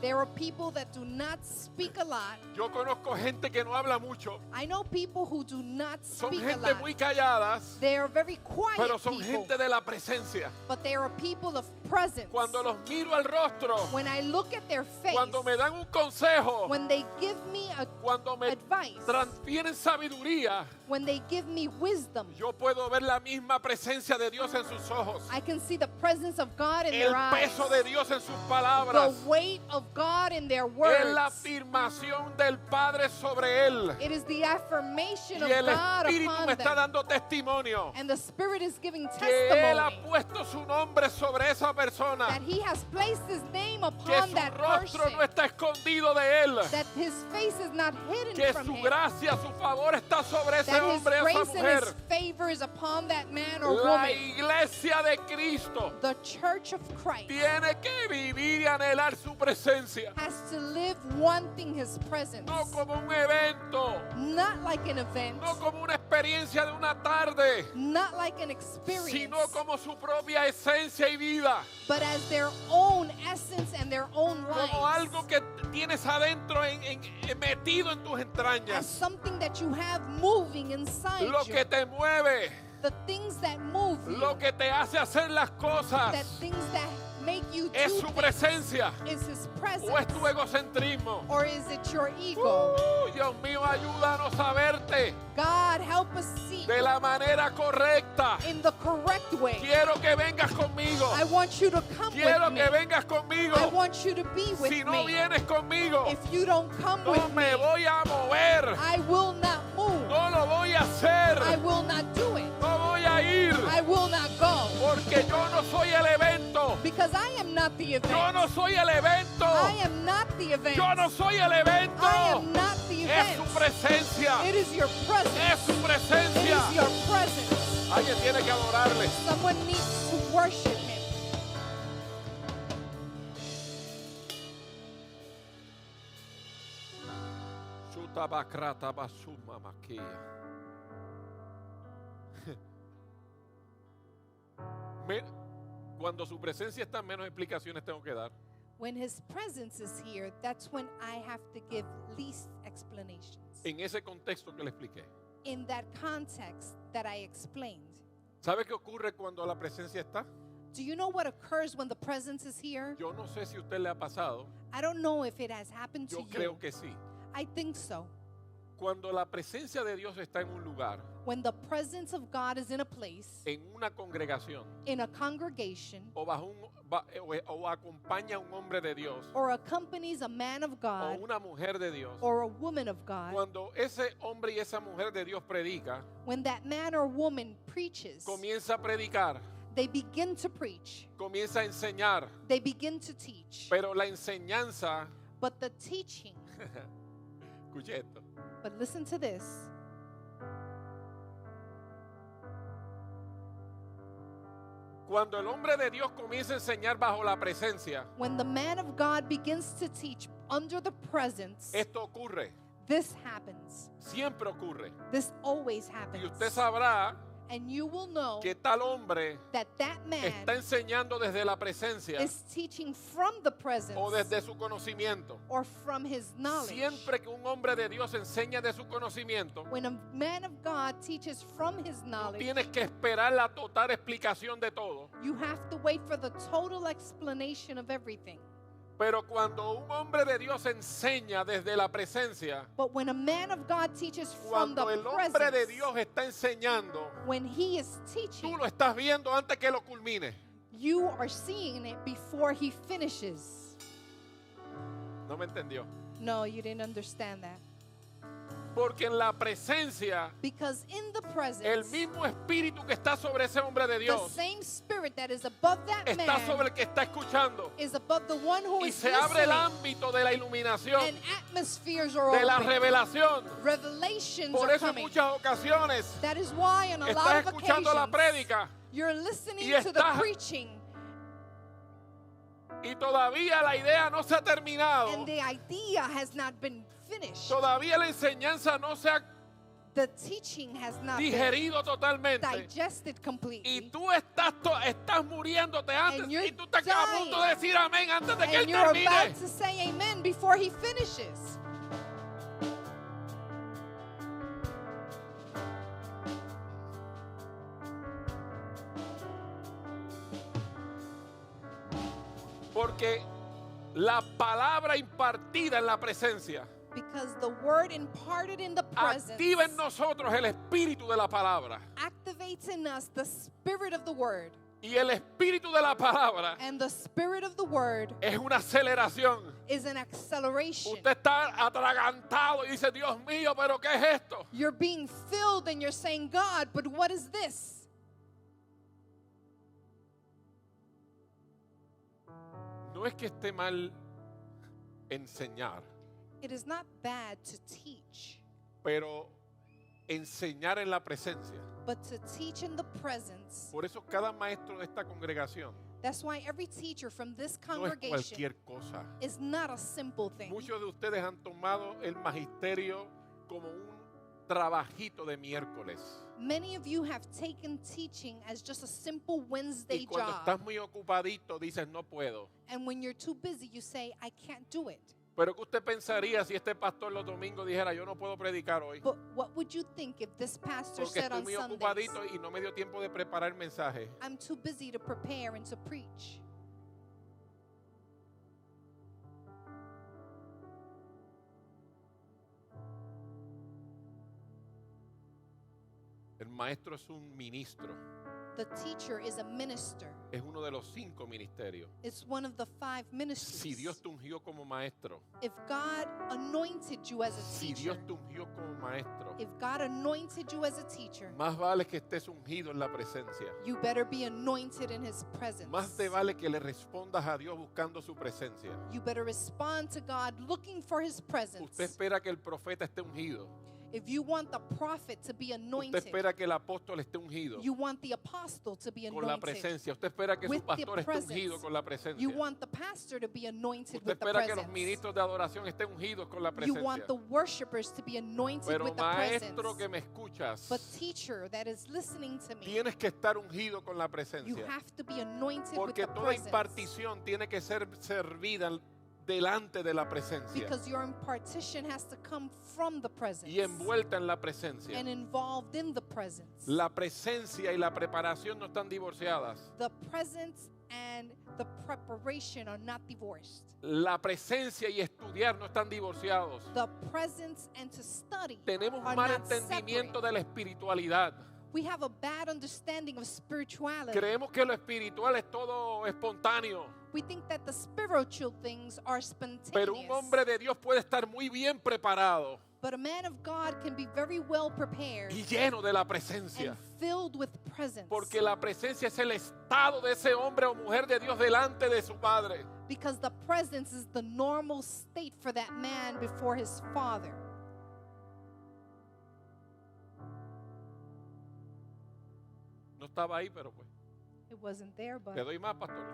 There are people that do not speak a lot. Yo conozco gente que no habla mucho. I know people who do not Son speak a gente lot. muy calladas, They are very quiet pero son people, gente de la presencia. but they are people of presence. Cuando los miro al rostro, When I look at their face, cuando me dan un consejo, when they give me cuando me advice, transfieren sabiduría, when they give me wisdom, yo puedo ver la misma presencia de Dios en sus ojos, I can see the presence of God in el their eyes, peso de Dios en sus the palabras, weight of God in their es la words. afirmación del Padre sobre él. It is the affirmation Y of el God Espíritu upon me está them. dando testimonio And the Spirit is giving que Él ha testimony puesto su nombre sobre esa persona, that He has placed His name que upon su that rostro person, no está escondido de Él, that His face is not hidden que from su Him, gracia, su favor está sobre ese that His hombre, esa grace and His mujer. favor is upon that man or La woman. iglesia de Cristo The Church of Christ tiene que vivir y anhelar su presencia, has to live wanting His presence, no como un evento, not like an event, no como una experiencia de una tarde, not like an experience, sino como su propia esencia y vida, but as their own essence and their own como lives, algo que tienes adentro metido en tus as entrañas, something that you have moving inside lo you, que te mueve, the things that move you, lo que te hace hacer las that cosas, things that make you do es su things. presencia Is His presence, o es tu egocentrismo. or is it your ego? Dios mío, ayúdanos a verte God, help us see de la manera correcta. in the correct way. Quiero que vengas conmigo. I want you to come Quiero with me. que vengas conmigo. I want you to be with Si no me. vienes conmigo, If you don't come no with me me, voy a mover. I will not move. No lo voy a hacer. I will not do it. No voy a ir. I will not go. Porque yo no soy el evento. Because I am not the event. Yo no soy el evento. I am not the event. Yo no soy el evento. I am not the Es su event. presencia. It is your presence. Es su It presencia. is your presence. Alguien tiene que adorarle. Someone needs to worship Him. Sutabakrata basuma makia. Cuando su presencia está, menos explicaciones tengo que dar. When His presence is here, that's when I have to give least explanations. En ese contexto que le expliqué. In that context that I explained. ¿Sabe qué ocurre cuando la presencia está? Do you know what occurs when the presence is here? Yo no sé si a usted le ha pasado. I don't know if it has happened to Yo you. creo que sí. I think so. Cuando la presencia de Dios está en un lugar, When the presence of God is in a place, en una congregación, in a congregation, o o acompaña a un hombre de Dios, or accompanies a man of o God, una mujer de Dios, or a woman of God, cuando ese hombre y esa mujer de Dios predica, when that man or woman preaches, comienza a predicar, they begin to preach, comienza a enseñar, they begin to teach. pero la enseñanza, But the teaching, escuche esto, but listen to this, cuando el hombre de Dios comienza a enseñar bajo la presencia, when the man of God begins to teach under the presence, esto ocurre, this happens. siempre ocurre. This always Y happens. usted sabrá And you will know que tal hombre that that man está enseñando desde la presencia is teaching from the presence o desde su conocimiento. or from his knowledge. Siempre que un hombre de Dios enseña de su conocimiento, When a man of God teaches from his tú knowledge, tienes que esperar la total explicación de todo. you have to wait for the total explanation of everything. Pero cuando un hombre de Dios enseña desde la presencia, But when a man of God teaches from cuando the el hombre de presence, Dios está enseñando, when he is tú teaching, lo estás viendo antes que lo culmine. you are seeing it before he finishes. No me entendió. No, you didn't understand that. Porque en la presencia, Because in the el presence, mismo espíritu que está sobre ese hombre de the Dios same spirit that is above that está sobre man el que está escuchando. is above the one who Y is se abre el listening. ámbito de la iluminación, And atmospheres are de la open. revelación. Revelations Por are eso en coming. muchas ocasiones That is why on a lot estás of escuchando la occasions, prédica you're listening y to the estás- preaching, y todavía la idea no se ha terminado. and the idea has not been finished. Todavía la enseñanza no se ha The teaching has not been digerido totalmente. digested Y completely. tú estás muriéndote antes. And you're Y tú estás a punto de decir amén antes de que And él you're termine. about to say amen before he finishes. Porque la palabra impartida en la presencia Because the word imparted in the presence activa en nosotros el espíritu de la palabra. activates in us the spirit of the word. Y el espíritu de la palabra And the spirit of the word es una aceleración. is an acceleration. Usted está atragantado y dice, Dios mío, pero ¿qué es esto? You're being filled and you're saying, God, but what is this? No es que esté mal enseñar, It is not bad to teach, pero enseñar en la presencia. but to teach in the presence. Por eso cada maestro de esta congregación That's why every teacher from this no es congregation cualquier cosa. is not a simple thing. Muchos de ustedes han tomado el magisterio como un trabajito de miércoles. Many of you have taken teaching as just a simple Wednesday Y cuando job. estás muy ocupadito dices, no puedo. And when you're too busy, you say, I can't do it. Pero ¿qué usted pensaría si este pastor los domingos dijera, yo no puedo predicar hoy? But what would you think if this pastor Porque said estoy on muy Sundays, ocupadito y no me dio tiempo de preparar el mensaje. I'm too busy to prepare and to preach? El maestro es un ministro. The teacher is a minister. Es uno de los 5 ministerios. It's one of the 5 Si ministries. Dios te ungió como maestro, If God anointed you as a si teacher, Dios te ungió como maestro, if God anointed you as a teacher, más vale que estés ungido en la presencia. you better be anointed in his presence. Más te vale que le respondas a Dios buscando su presencia. You better respond to God looking for his presence. Usted espera que el profeta esté ungido. If you want the prophet to be Usted anointed, espera que el apóstol esté ungido you want the apostle to be con la anointed. presencia. Usted espera que su with the pastor esté presence. ungido con la presencia. You want the pastor to be anointed Usted with the espera que los presence. ministros de adoración estén ungidos con la You want presencia. the worshipers to be anointed Pero with the maestro presence. que me escuchas, But teacher that is listening to me, tienes que estar ungido con la you presencia. have to be anointed with Porque the toda presence. impartición tiene que ser servida delante de la presencia Because your impartition has to come from the presence y envuelta en la presencia. and involved in the presence. La presencia y la preparación no están divorciadas. The presence and the preparation are not divorced. La presencia y estudiar no están divorciados. The presence and to study Tenemos are mal not entendimiento separate. de la espiritualidad. We have a bad understanding of spirituality. Creemos que lo espiritual es todo espontáneo. We think that the spiritual things are spontaneous. Pero un hombre de Dios puede estar muy bien preparado But a man of God can be very well prepared y lleno de la presencia. and filled with presence. Porque la presencia es el estado de ese hombre o mujer de Dios delante de su Padre. Because the presence is the normal state for that man before his father. No estaba ahí, pero pues. It wasn't there, but Le doy más, pastor.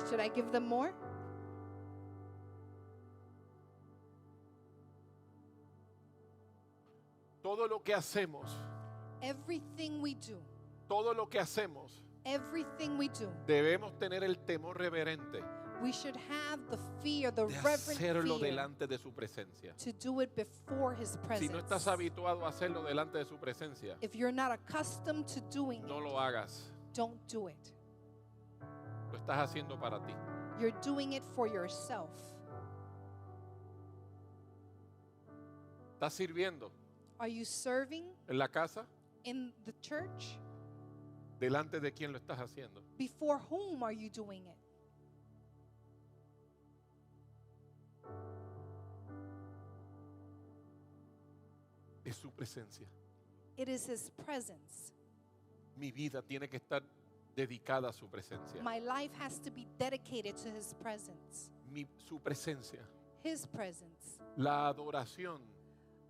should I give them more? Todo lo que hacemos, Everything we do, todo lo que hacemos, everything we do, debemos tener el temor reverente we should have the fear, the de reverent hacerlo fear delante de su presencia. to do it before his Si presence. no estás habituado a hacerlo delante de su presencia, If you're not accustomed to doing no it, lo hagas. don't do it. Lo estás haciendo para ti. You're doing it for yourself. ¿Estás sirviendo Are you serving en la casa? in the church? ¿Delante de quién lo estás haciendo? Before whom are you doing it? Es su presencia. It is His presence. Mi vida tiene que estar dedicada a su presencia. My life has to be dedicated to His presence. Su presencia. His presence. La adoración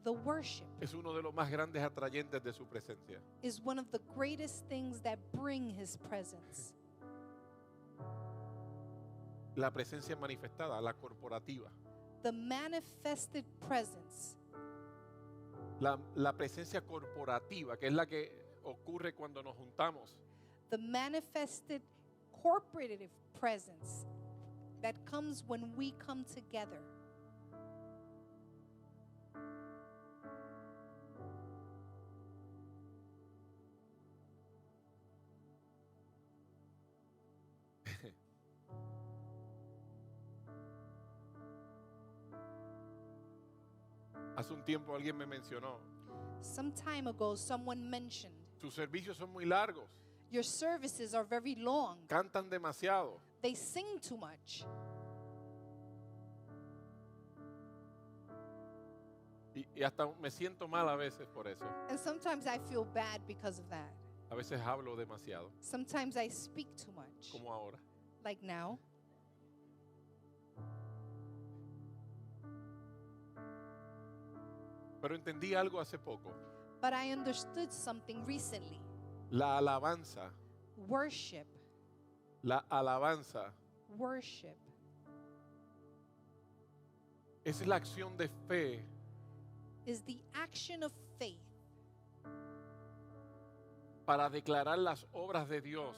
The worship es uno de los más grandes atrayentes de su presencia. is one of the greatest things that bring His presence. La presencia manifestada, la corporativa. The manifested presence, La presencia corporativa, que es la que ocurre cuando nos juntamos. the manifested corporative presence that comes when we come together. Hace un tiempo alguien me mencionó, Some time ago, someone mentioned, sus servicios son muy largos, your services are very long. cantan demasiado. They sing too much. Y hasta me siento mal a veces por eso. And sometimes I feel bad because of that. A veces hablo demasiado, Sometimes I speak too much, como ahora. like now. Pero entendí algo hace poco. But I understood something recently. La alabanza, Worship, la alabanza worship es la acción de fe is the action of faith para declarar las obras de Dios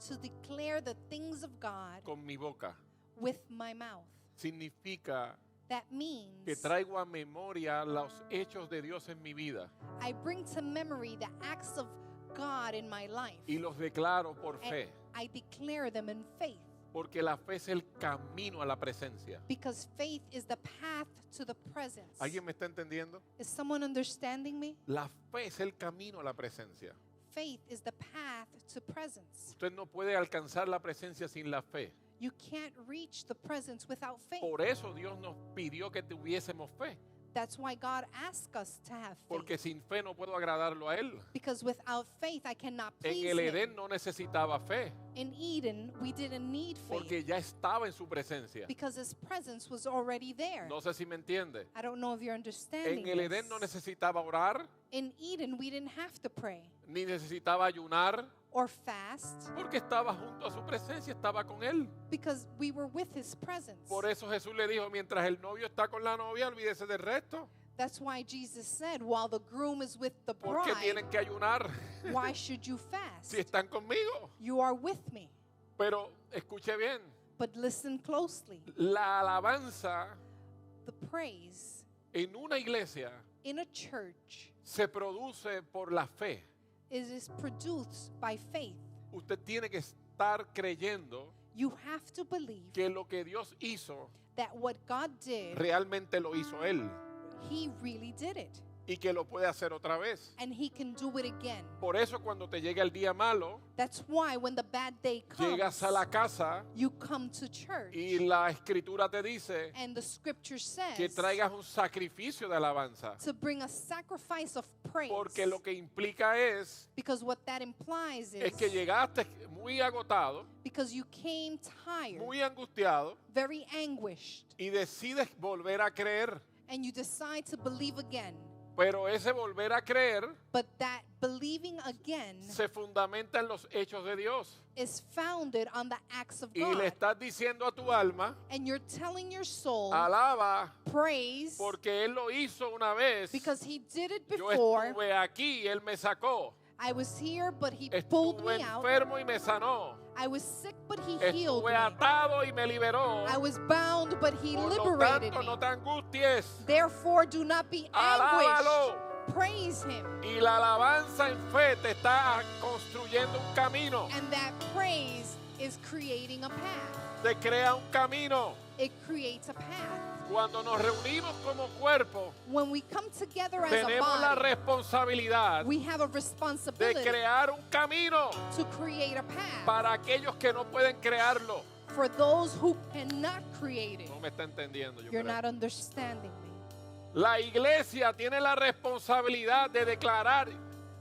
to declare the things of God con mi boca. with my mouth. Significa That que means traigo a memoria los hechos de Dios en mi vida I bring to memory the acts of God in my life. y los declaro por And fe, I declare them in faith. porque la fe es el camino a la presencia. Because faith is the path to the presence. ¿Alguien me está entendiendo? Is someone understanding me? La fe es el camino a la presencia. Faith is the path to presence. Usted no puede alcanzar la presencia sin la fe. You can't reach the presence without faith. Por eso Dios nos pidió que tuviésemos fe, That's why God asked us to have porque faith. sin fe no puedo agradarlo a Él. Because without faith, I cannot En please el Him. Edén no necesitaba fe, In Eden, we didn't need faith porque ya estaba en su presencia. because His presence was already there. No sé si me entiende. I don't know if you're understanding En el Edén no this. necesitaba orar, In Eden, we didn't have to pray ni necesitaba ayunar, or fast porque estaba junto a su presencia, estaba con Él. because we were with His presence. Por eso Jesús le dijo, mientras el novio está con la novia, olvídese del resto. That's why Jesus said, while the groom is with the ¿Por qué bride, tienen que ayunar why should you fast? si están conmigo? You are with me. Pero escuche bien, But listen closely. la alabanza The praise en una iglesia in a church se produce por la fe. is produced by faith. Usted tiene que estar creyendo You have to believe que lo que Dios hizo, that what God did, realmente lo hizo Él He really did it. y que lo puede hacer otra vez. And He can do it again. Por eso cuando te llega el día malo, That's why when the bad day comes, llegas a la casa you come to church. y la escritura te dice And the scripture que says traigas un sacrificio de alabanza. to bring a sacrifice of praise. Porque lo que implica es Because what that implies is que llegaste muy agotado, because you came tired, muy angustiado very anguished, y decides volver a creer. and you decide to believe again. Pero ese volver a creer But that believing again se fundamenta en los hechos de Dios. is founded on the acts of Y le God. estás diciendo a tu alma, And you're telling your soul, alaba, praise, porque Él lo hizo una vez. because He did it Yo before. estuve aquí, Él me sacó. I was here, but He pulled Estuve me out. enfermo y me sanó. I was sick, but He healed Estuve me. atado y me liberó. I was bound, but He Por lo liberated tanto, me. no te angusties. Therefore, do not be Alábalo. anguished. Praise Him. Y la alabanza en fe te está construyendo un camino. And that praise is creating a path. Te crea un camino. It creates a path. Cuando nos reunimos como cuerpo, When we come together as a tenemos la body, responsabilidad we have a de responsibility crear un camino to create a path para aquellos que no pueden crearlo. for those who cannot create it. No me está entendiendo, yo You're creo. not understanding me. La iglesia tiene la responsabilidad de declarar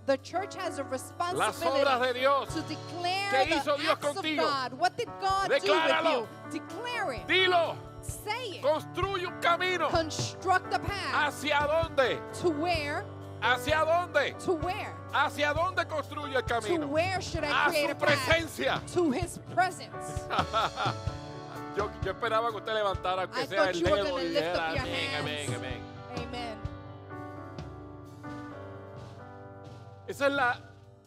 The church has a las obras de responsibility Dios. to declare ¿Qué the hizo Dios acts of contigo? God. What did God do with Decláralo. you? Declare it. Dilo, Say it. construye un camino. Construct a path. ¿Hacia dónde? To where? ¿Hacia dónde? To where? ¿Hacia dónde construyo el To camino? where should I A create su a path? presencia. To His presence. Yo esperaba que usted levantara aunque I sea thought el you were dedo gonna y lift dijera up your amén, amén, hands. amén. Amen. Esa es la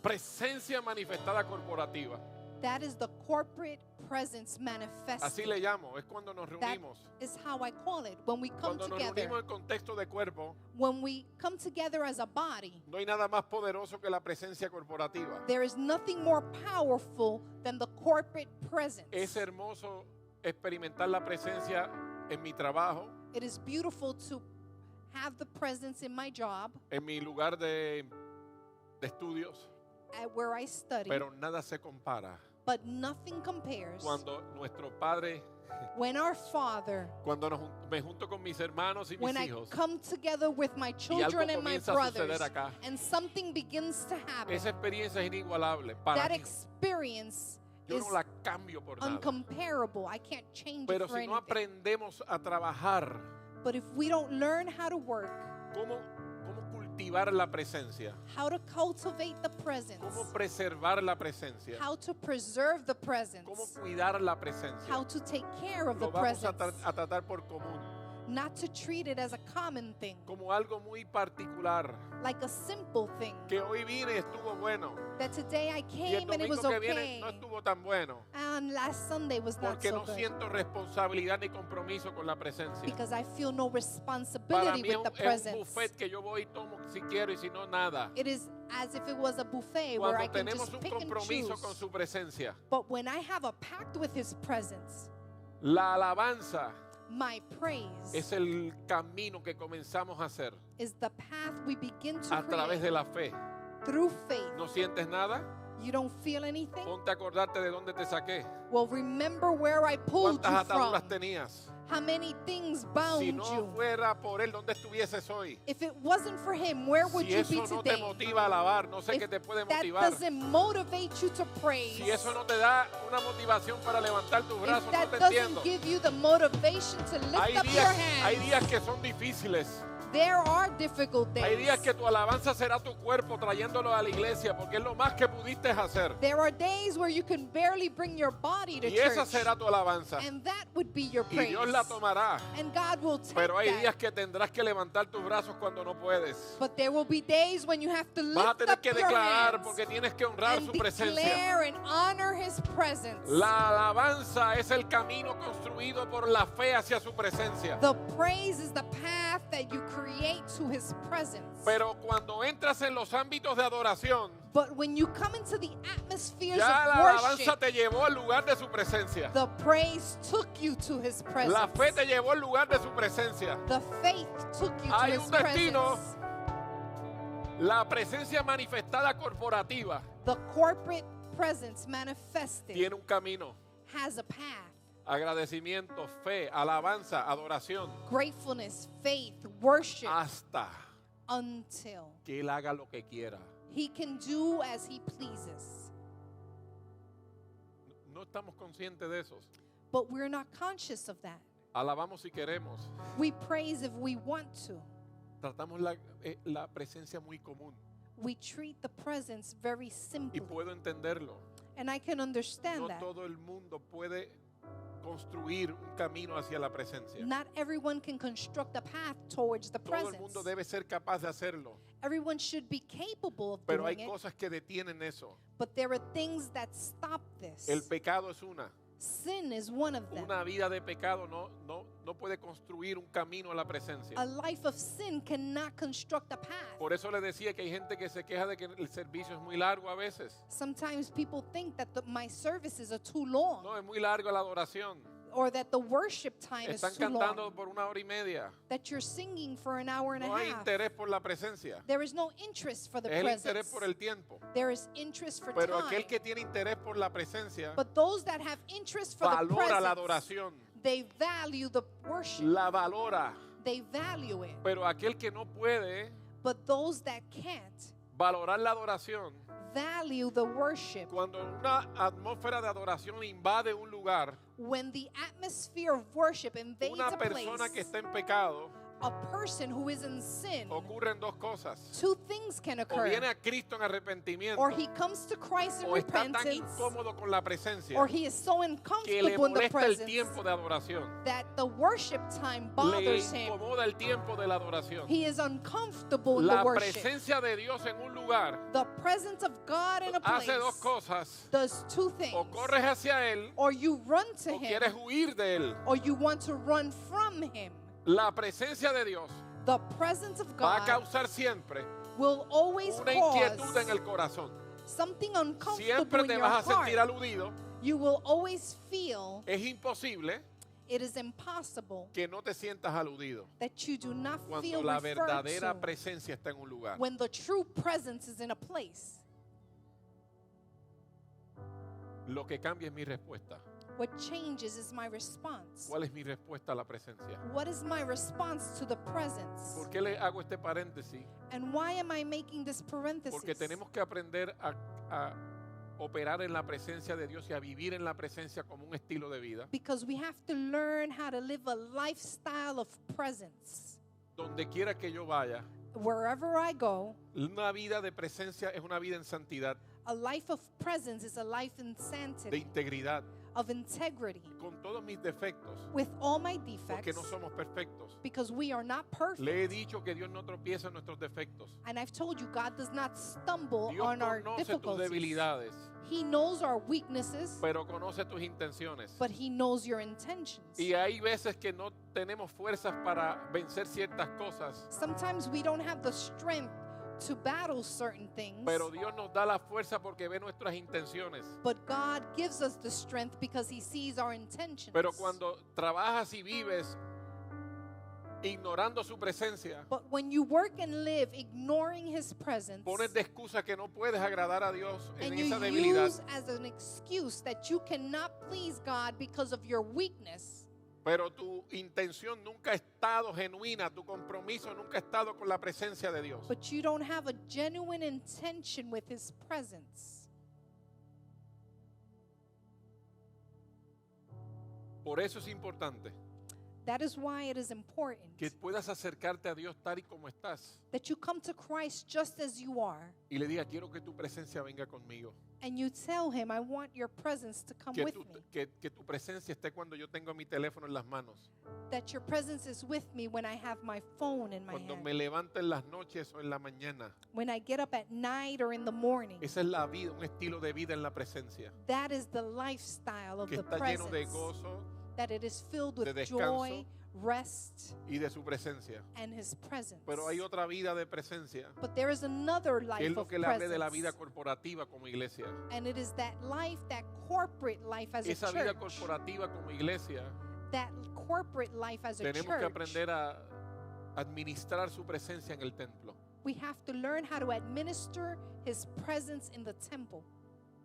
presencia manifestada corporativa. That is the corporate presence Así manifested. le llamo. Es cuando nos That reunimos. is how I call it. When we come Cuando nos together, reunimos en contexto de cuerpo, when we come together as a body, no hay nada más poderoso que la presencia corporativa. there is nothing more powerful than the corporate presence. Es hermoso experimentar la presencia en mi trabajo, It is beautiful to have the presence in my job, en mi lugar de estudios, at where I study, pero nada se compara but nothing compares cuando nuestro Padre, when our Father, cuando me junto con mis hermanos y mis when I hijos, come together with my y algo children and my comienza a brothers, suceder acá. and something begins to happen. Esa experiencia es inigualable para That mí. experience Yo is no la cambio por nada. uncomparable. I can't change Pero it for si no anything. aprendemos a trabajar, But if we don't learn how to work, cómo cultivar la presencia, how to cultivate the presence, cómo preservar la presencia, how to preserve the presence, cómo cuidar la presencia, how to take care of the lo vamos a, presence, a tratar por común, not to treat it as a common thing, como algo muy particular, like a simple thing. que hoy vine y estuvo bueno, That today I y el came and it was domingo que viene okay, no estuvo tan bueno, and last Sunday was not porque so no good, siento responsabilidad ni compromiso con la presencia. because I feel no Para responsibility mí es with un, the es un presence. buffet que yo voy y tomo si quiero y si no nada. It is as if it was a buffet where I Cuando can tenemos just un pick and compromiso choose. con su presencia, But when I have a pact with His presence, la alabanza my praise es el camino que comenzamos a hacer is the path we begin to a través create de la fe. through faith. ¿No sientes nada? You don't feel anything? Ponte a acordarte de dónde te saqué. Well, remember where I pulled ¿Cuántas you from. ataduras tenías? How many things Si bound no you. fuera por Él, ¿dónde estuvieses hoy? If it wasn't for Him, where would Si you eso be no te today? motiva a alabar, no sé If qué te puede that motivar. doesn't motivate you to praise, Si eso no te da una motivación para levantar tus if brazos, no that te doesn't entiendo. give you the motivation to lift Hay up your hay hands, días que son difíciles. there are difficult Hay días days. que tu alabanza será tu cuerpo trayéndolo a la iglesia porque es lo más que pudiste hacer. There are days where you can barely bring your body to Y esa church, será tu alabanza. and that would be your Y praise. Dios la tomará. And God will take Pero hay that. días que tendrás que levantar tus brazos cuando no puedes. But there will be days when you have to Vas a lift tener up que your declarar hands porque tienes que honrar and su presencia. declare and honor His presence. La alabanza es el camino construido por la fe hacia su presencia. The praise is the path that you create to His presence. Pero cuando entras en los ámbitos de adoración, But when you come into the atmospheres ya la of alabanza worship, te llevó al lugar de su presencia. the praise took you to His presence. La fe te llevó al lugar de su presencia. The faith took you to Hay His un destino. presence. La presencia manifestada corporativa The corporate presence manifested tiene un camino. has a path. Agradecimiento, fe, alabanza, adoración. Gratefulness, faith, worship, Hasta until que Él haga lo que quiera. He can do as He pleases. No estamos conscientes de eso. But we're not conscious of that. Alabamos si queremos. We praise if we want to. Tratamos la presencia muy común. We treat the presence very Y simply. puedo entenderlo. And I can understand No that. todo el mundo puede construir un camino hacia la presencia. Not everyone can construct a path towards the Todo el presence. mundo debe ser capaz de hacerlo. Everyone should be capable of Pero hay doing it. cosas que detienen eso. But there are things that stop this. El pecado es una. Sin is one of them. Una vida de pecado no puede construir un camino a la presencia. A life of sin cannot construct a path. Por eso le decía que hay gente que se queja de que el servicio es muy largo a veces. Sometimes people think that my services are too long, No, es muy largo la adoración. or that the worship time is Están too cantando long, por 1 hora y media. that you're singing for an hour and a No hay half. interés por la presencia. There is no interest for the Es el interés presence. por el tiempo. There is interest for Pero time. aquel que tiene interés por la presencia But those that have interest for the valora la presence, adoración. they value the worship. La valora. they value it. Pero aquel que no puede But those that can't valorar la adoración, value the worship, cuando una atmósfera de adoración invade un lugar, when the atmosphere of worship invades una a persona place, que está en pecado, a person who is in sin, ocurren dos cosas. two things can O occur. viene a Cristo en arrepentimiento, Or he comes to Christ in o está tan repentance, incómodo con la presencia or he is so que le uncomfortable in the molesta el presence tiempo de adoración. that the worship time Le bothers him. incomoda el tiempo de la adoración. He is uncomfortable in the La worship. presencia de Dios en un lugar The presence of God in a place hace dos cosas. does two things. O corres hacia Él Or you run to o quieres him, huir de Él. or you want to run from him. La presencia de Dios The presence of va a God causar siempre will always una inquietud en cause el corazón. something uncomfortable Siempre in te your vas a sentir heart. aludido. You will always feel Es imposible it is impossible que no te sientas aludido that you do not cuando feel la referred verdadera to presencia está en un lugar. when the true presence is in a place. Lo que cambia es mi respuesta. What changes is my response. ¿Cuál es mi respuesta a la presencia? What is my response to the presence? ¿Por qué le hago este paréntesis? And why am I making this parenthesis? Porque tenemos que aprender a operar en la presencia de Dios y a vivir en la presencia como un estilo de vida. Because we have to learn how to live a lifestyle of presence. Donde quiera que yo vaya, Wherever I go, una vida de presencia es una vida en santidad, a life of presence is a life in de sanctity, integridad, of integrity, con todos mis defectos, with all my porque no defects, somos perfectos. because we are not Le he perfect. dicho que Dios no tropieza en nuestros defectos. And I've told you, God does not stumble Dios on our conoce tus difficulties. debilidades, He knows our weaknesses, pero conoce tus intenciones. but He knows your intentions. Y hay veces que no tenemos fuerzas para vencer ciertas cosas, Sometimes we don't have the strength to battle certain things, pero Dios nos da la fuerza porque ve nuestras intenciones. but God gives us the strength because He sees our intentions. Pero cuando trabajas y vives ignorando su presencia, But when you work and live ignoring His presence, pones de excusa que no puedes agradar a Dios en and you esa debilidad. use as an excuse that you cannot please God because of your weakness, Pero tu intención nunca ha estado genuina, tu compromiso nunca ha estado con la presencia de Dios. but you don't have a genuine intention with His presence. Por eso es importante That is why it is important que puedas acercarte a Dios tal y como estás that you come to Christ just as you are, y le diga, quiero que tu presencia venga conmigo. and you tell Him, I want your presence to come Que with tu, me. que tu presencia esté cuando yo tengo mi teléfono en las manos, That your presence is with me when I have my phone in my cuando hand, me levanto en las noches o en la mañana. when I get up at night or in the morning. Esa es la vida, un estilo de vida en la presencia, That is the lifestyle of que the está lleno de presence. gozo That it is filled de with descanso. joy, rest, y de su presencia. and His presence. Pero hay otra vida de presencia, But there is another que es life lo of que le hablé de la vida presence. corporativa como iglesia. And it is that life, that corporate life as a Esa vida church. corporativa como iglesia, That corporate life as a tenemos que church. aprender a administrar su presencia en el templo. We have to learn how to administer His presence in the temple.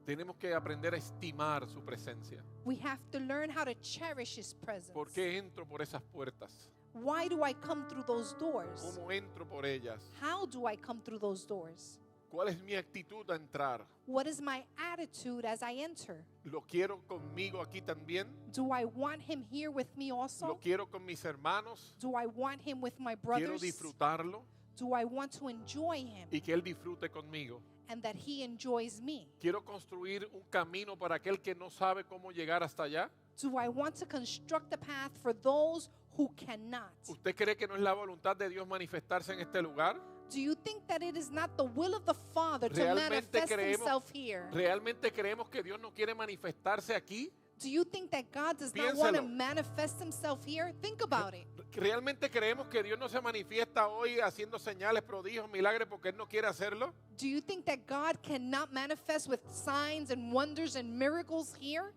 Tenemos que aprender a estimar su presencia. We have to learn how to cherish His presence. ¿Por qué entro por esas puertas? Why do I come through those doors? ¿Cómo entro por ellas? How do I come through those doors? ¿Cuál es mi actitud a entrar? What is my attitude as I enter? ¿Lo quiero conmigo aquí también? Do I want Him here with me also? ¿Lo quiero con mis hermanos? Do I want Him with my ¿Quiero brothers? disfrutarlo Do I want to enjoy Him y que Él disfrute conmigo? and that He enjoys me? ¿Quiero construir un camino para aquel que no sabe cómo llegar hasta allá? Do I want to construct a path for those who cannot? ¿Usted cree que no es la voluntad de Dios manifestarse en este lugar? Do you think that it is not the will of the Father to ¿Realmente manifest Himself here? ¿Realmente creemos que Dios no quiere manifestarse aquí? Do you think that God does not want to Piénsalo. manifest Himself here? Think about it. ¿Realmente creemos que Dios no se manifiesta hoy haciendo señales, prodigios, milagros porque Él no quiere hacerlo? Do you think that God cannot manifest with signs and wonders and miracles here?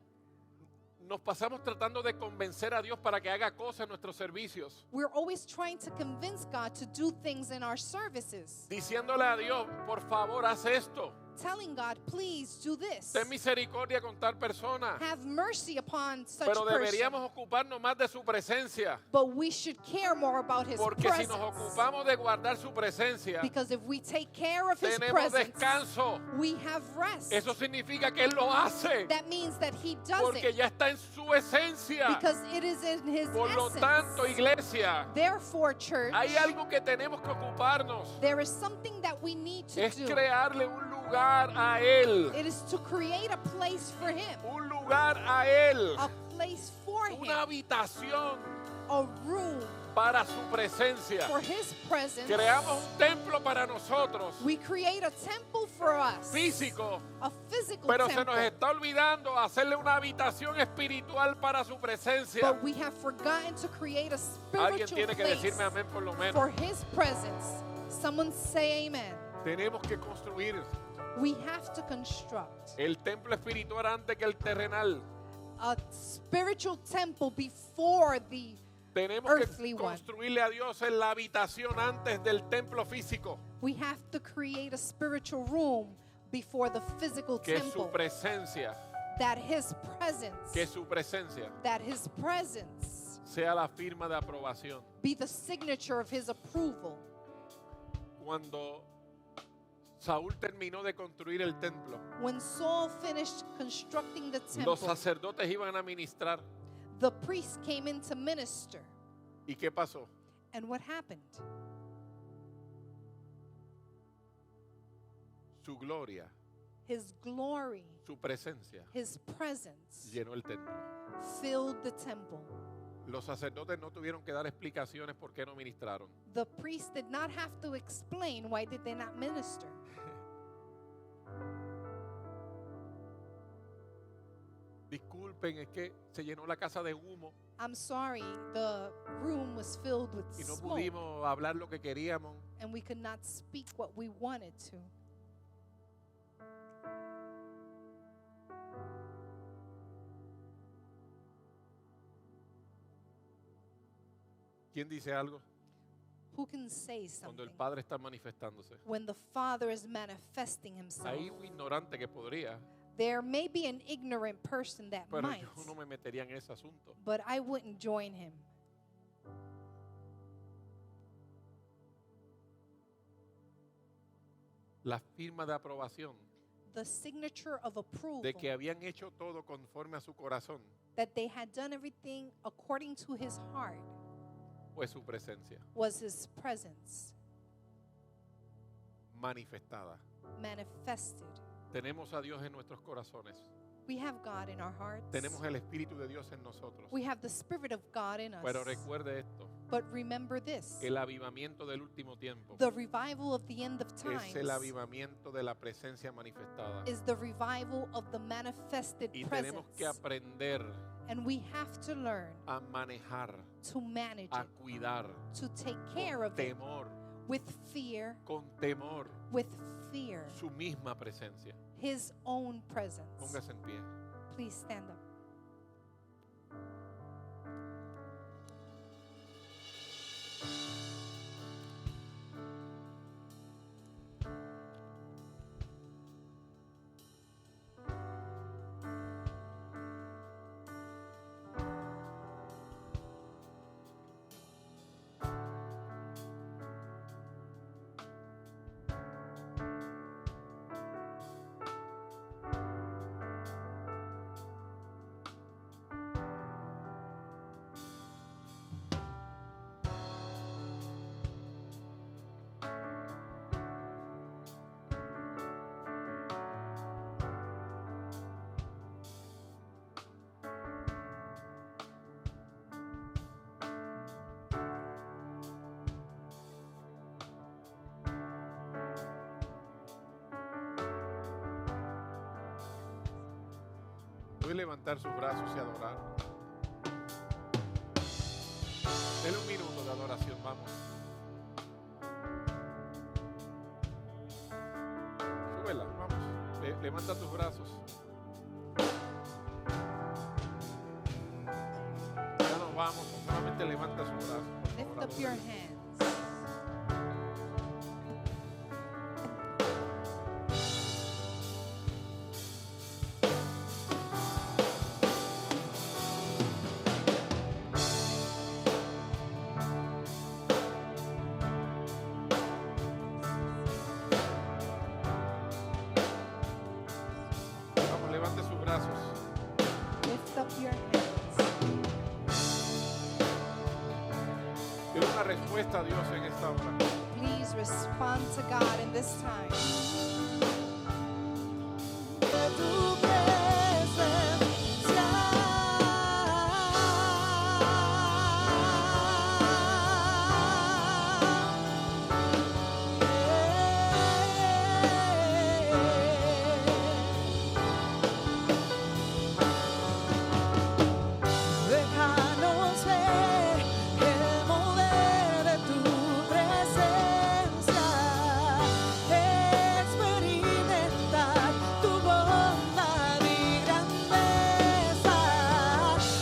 Nos pasamos tratando de convencer a Dios para que haga cosas en nuestros servicios, We're always trying to convince God to do things in our services, diciéndole a Dios, por favor, haz esto. telling God, please do this. Ten misericordia con tal persona. Have mercy upon such Pero person. deberíamos ocuparnos más de su presencia. But we should care more about his Porque si nos presence. ocupamos de guardar su presencia, Because if we take care of his tenemos presence, descanso. we have rest. Eso significa que Él lo hace. That means that he does Porque it ya está en su esencia. because it is in his Por lo essence. tanto, iglesia, Therefore, church, hay algo que tenemos que ocuparnos. there is something that we need to Es do. crearle un lugar a Él. It is to create a place for him, Un lugar a Él. a place for Una him, habitación a room para su presencia. for his presence. Creamos un templo para nosotros, We create a temple for us, físico, a physical pero se temple. nos está olvidando hacerle una habitación espiritual para su presencia. But we have forgotten to create a Alguien spiritual tiene que place decirme amén por lo menos. for his presence. Someone say amen. Tenemos que construir We have to construct el templo espiritual antes que el terrenal. a spiritual temple before the Tenemos earthly que one. construirle a Dios en la habitación antes del templo físico. we have to create a spiritual room before the physical Que su temple. presencia, That his presence, que su presencia that his presence sea la firma de aprobación. be the signature of his approval. Cuando Saúl terminó de construir el templo, When Saul finished constructing the los temple, sacerdotes iban a ministrar. the priest came in to minister. ¿Y qué pasó? And what happened? Su gloria, His glory, su presencia his presence llenó el templo. filled the temple. Los sacerdotes no tuvieron que dar explicaciones por qué no ministraron. The priest did not have to explain why did they not minister. Disculpen, es que se llenó la casa de humo I'm sorry, the room was filled with y no smoke, pudimos hablar lo que queríamos. and we could not speak what we wanted to. ¿Quién dice algo? Who can say Cuando el something Padre está manifestándose. when the Father is manifesting himself? Hay un ignorante que podría, There may be an ignorant person that pero might, yo no me metería en ese asunto. but I wouldn't join him. La firma de aprobación The signature of approval de que habían hecho todo conforme a su corazón that they had done everything according to his heart fue su presencia was his presence manifestada. manifested. Tenemos a Dios en nuestros corazones. We have God in our hearts. Tenemos el Espíritu de Dios en nosotros. We have the Spirit of God in us. Pero recuerde esto, But remember this, el avivamiento del último tiempo the revival of the end of es el times avivamiento de la presencia manifestada. is the revival of the manifested Y presence. tenemos que aprender And we have to learn a manejar, to manage a it, cuidar to take care con of it temor, with fear, con temor, su misma presencia. his own presence. Póngase en pie. Please stand up. Puede levantar sus brazos y adorar. Denle un minuto de adoración, vamos. Súbela, vamos. Levanta tus brazos. Ya nos vamos, solamente levanta sus brazos. por Lift favor, up your adore. hands. una respuesta a Dios en esta hora. Please respond to God in this time. Tu presencia, déjanos ver el mover de tu presencia, experimentar tu bondad y grandeza.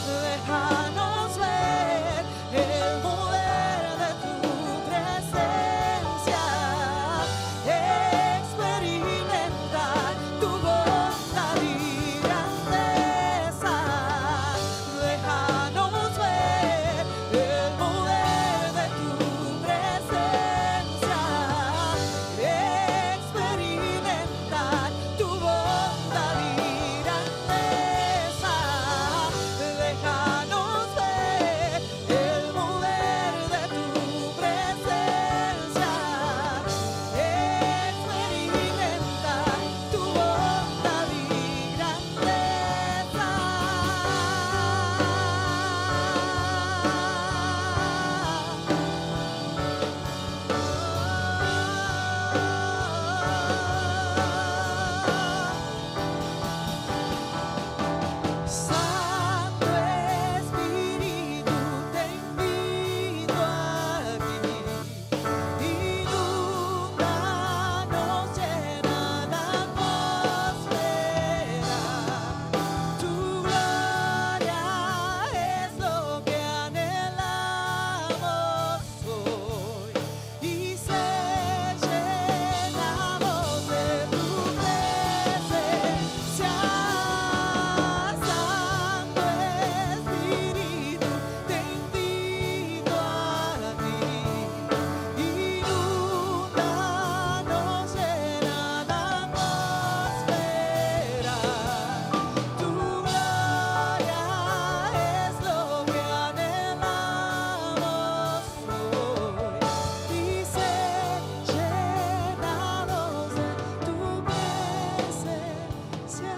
Déjanos ver el mover de tu presencia, experimentar tu bondad y grandeza. Déjanos ver el mover de tu presencia, experimentar tu bondad y grandeza. Déjanos ver el mover de tu presencia, experimentar tu bondad y Santo Espíritu, te invito aquí. Inúndanos, llena la atmósfera. Tu gloria es lo que anhelamos hoy, y ser llenados de tu presencia. Santo Espíritu, te invito aquí. Inúndanos, llena la atmósfera. Tu gloria es lo que anhelamos hoy, y ser llenados de tu presencia.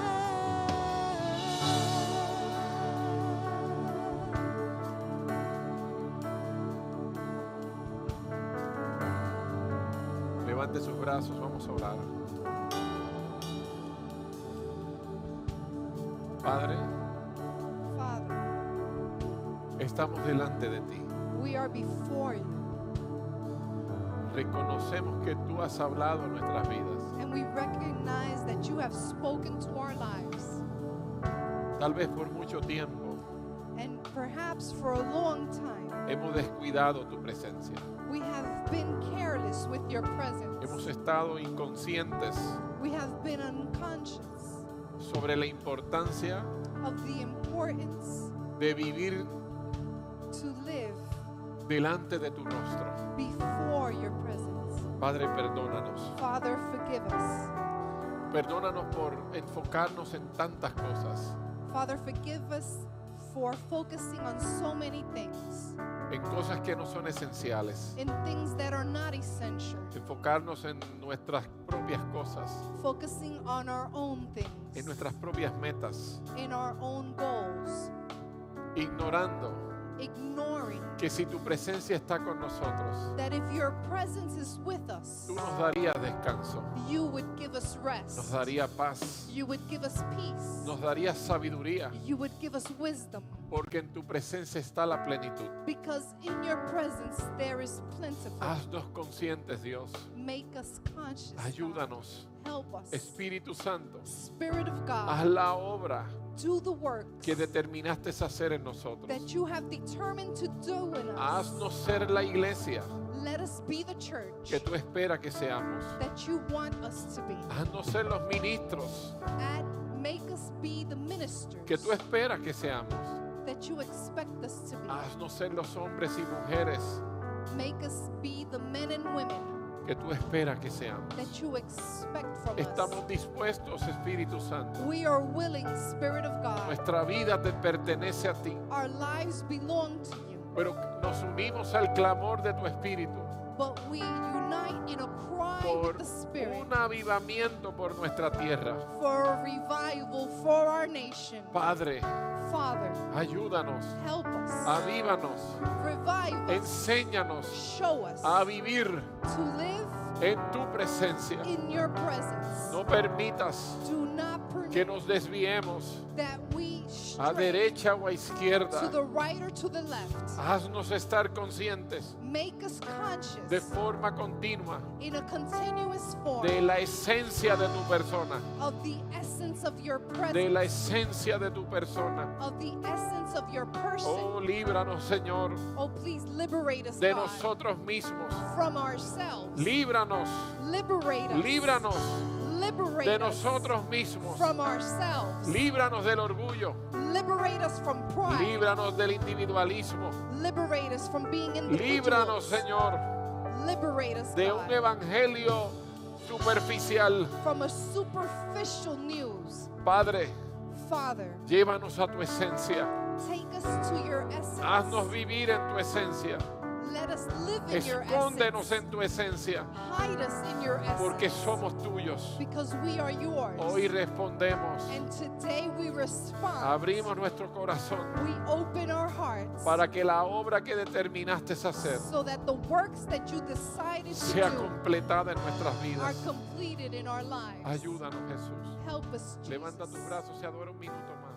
Levante sus brazos, vamos a orar. Padre, Father, estamos delante de ti. we are before you, Reconocemos que tú has hablado en nuestras vidas. and we recognize that you have spoken to our lives. Tal vez por mucho tiempo And perhaps for a long time, hemos descuidado tu presencia. we have been careless with your presence. Hemos estado inconscientes We have been unconscious sobre la importancia of the importance de vivir to live delante de tu rostro. before your presence. Padre, perdónanos. Father, forgive us. Perdónanos por enfocarnos en tantas cosas, Father, forgive us for focusing on so many things, en cosas que no son esenciales. in things that are not essential, Enfocarnos en nuestras propias cosas, focusing on our own en things, nuestras propias metas, in our own goals, ignorando ignoring que si tu presencia está con nosotros, that if your presence is with us, tú nos darías descanso, you would give us nos rest, daría paz, you would give us peace, nos darías sabiduría, you would give us wisdom, porque en tu presencia está la plenitud. because in your presence there is plentiful. Haznos conscientes, Dios. Make us conscious, God. Ayúdanos, Help us. Espíritu Santo. Spirit of Haz God, la obra do the works que determinaste hacer en nosotros. that you have determined to do in us. Haznos ser la iglesia Let us be the church que tú esperas que seamos. that you want us to be. Haznos ser los ministros And make us be the ministers que tú esperas que seamos. that you expect us to be. Haznos ser los hombres y mujeres Make us be the men and women que tú esperas que seamos. that you expect from Estamos us. dispuestos, Espíritu Santo. We are willing, Spirit of God. Nuestra vida te pertenece a ti. Our lives belong to you. Pero nos unimos al clamor de tu Espíritu but we unite in a cry por with the Spirit un avivamiento por nuestra tierra. for a revival for our nation. Padre, Father, ayúdanos, help us. avívanos, Revive us. enséñanos Show us a vivir to live en tu presencia. in your presence. No permitas Do not que permit nos desviemos that we a stray derecha o a to izquierda. the right or to the left. Haznos estar conscientes Make us de conscious forma continua in a continuous form de la esencia de tu persona, of the essence of your de la presence, esencia de tu persona. of the essence of your person. Oh, líbranos, Señor, Oh, please liberate us, de God, nosotros mismos. from ourselves. Líbranos, Liberate us. líbranos Liberate de us nosotros mismos. from ourselves. Líbranos del orgullo. Liberate us from pride. Líbranos del individualismo. Liberate us from being Líbranos, individuals. Señor, Liberate us, de un God, evangelio superficial. from a superficial news. Padre, Father, llévanos a tu esencia. take us to your Haznos essence. vivir en tu esencia. Let us live in your Escóndenos essence. en tu esencia, Hide us in your porque essence. somos tuyos. Because we are yours. Hoy respondemos. And today we respond. Abrimos nuestro corazón We open our hearts para que la obra que determinaste hacer so that the works that you decided to sea do completada en nuestras are vidas. completed in our lives. Ayúdanos, Jesús. Help us, Levanta tus Jesus. brazos y adora un minuto más.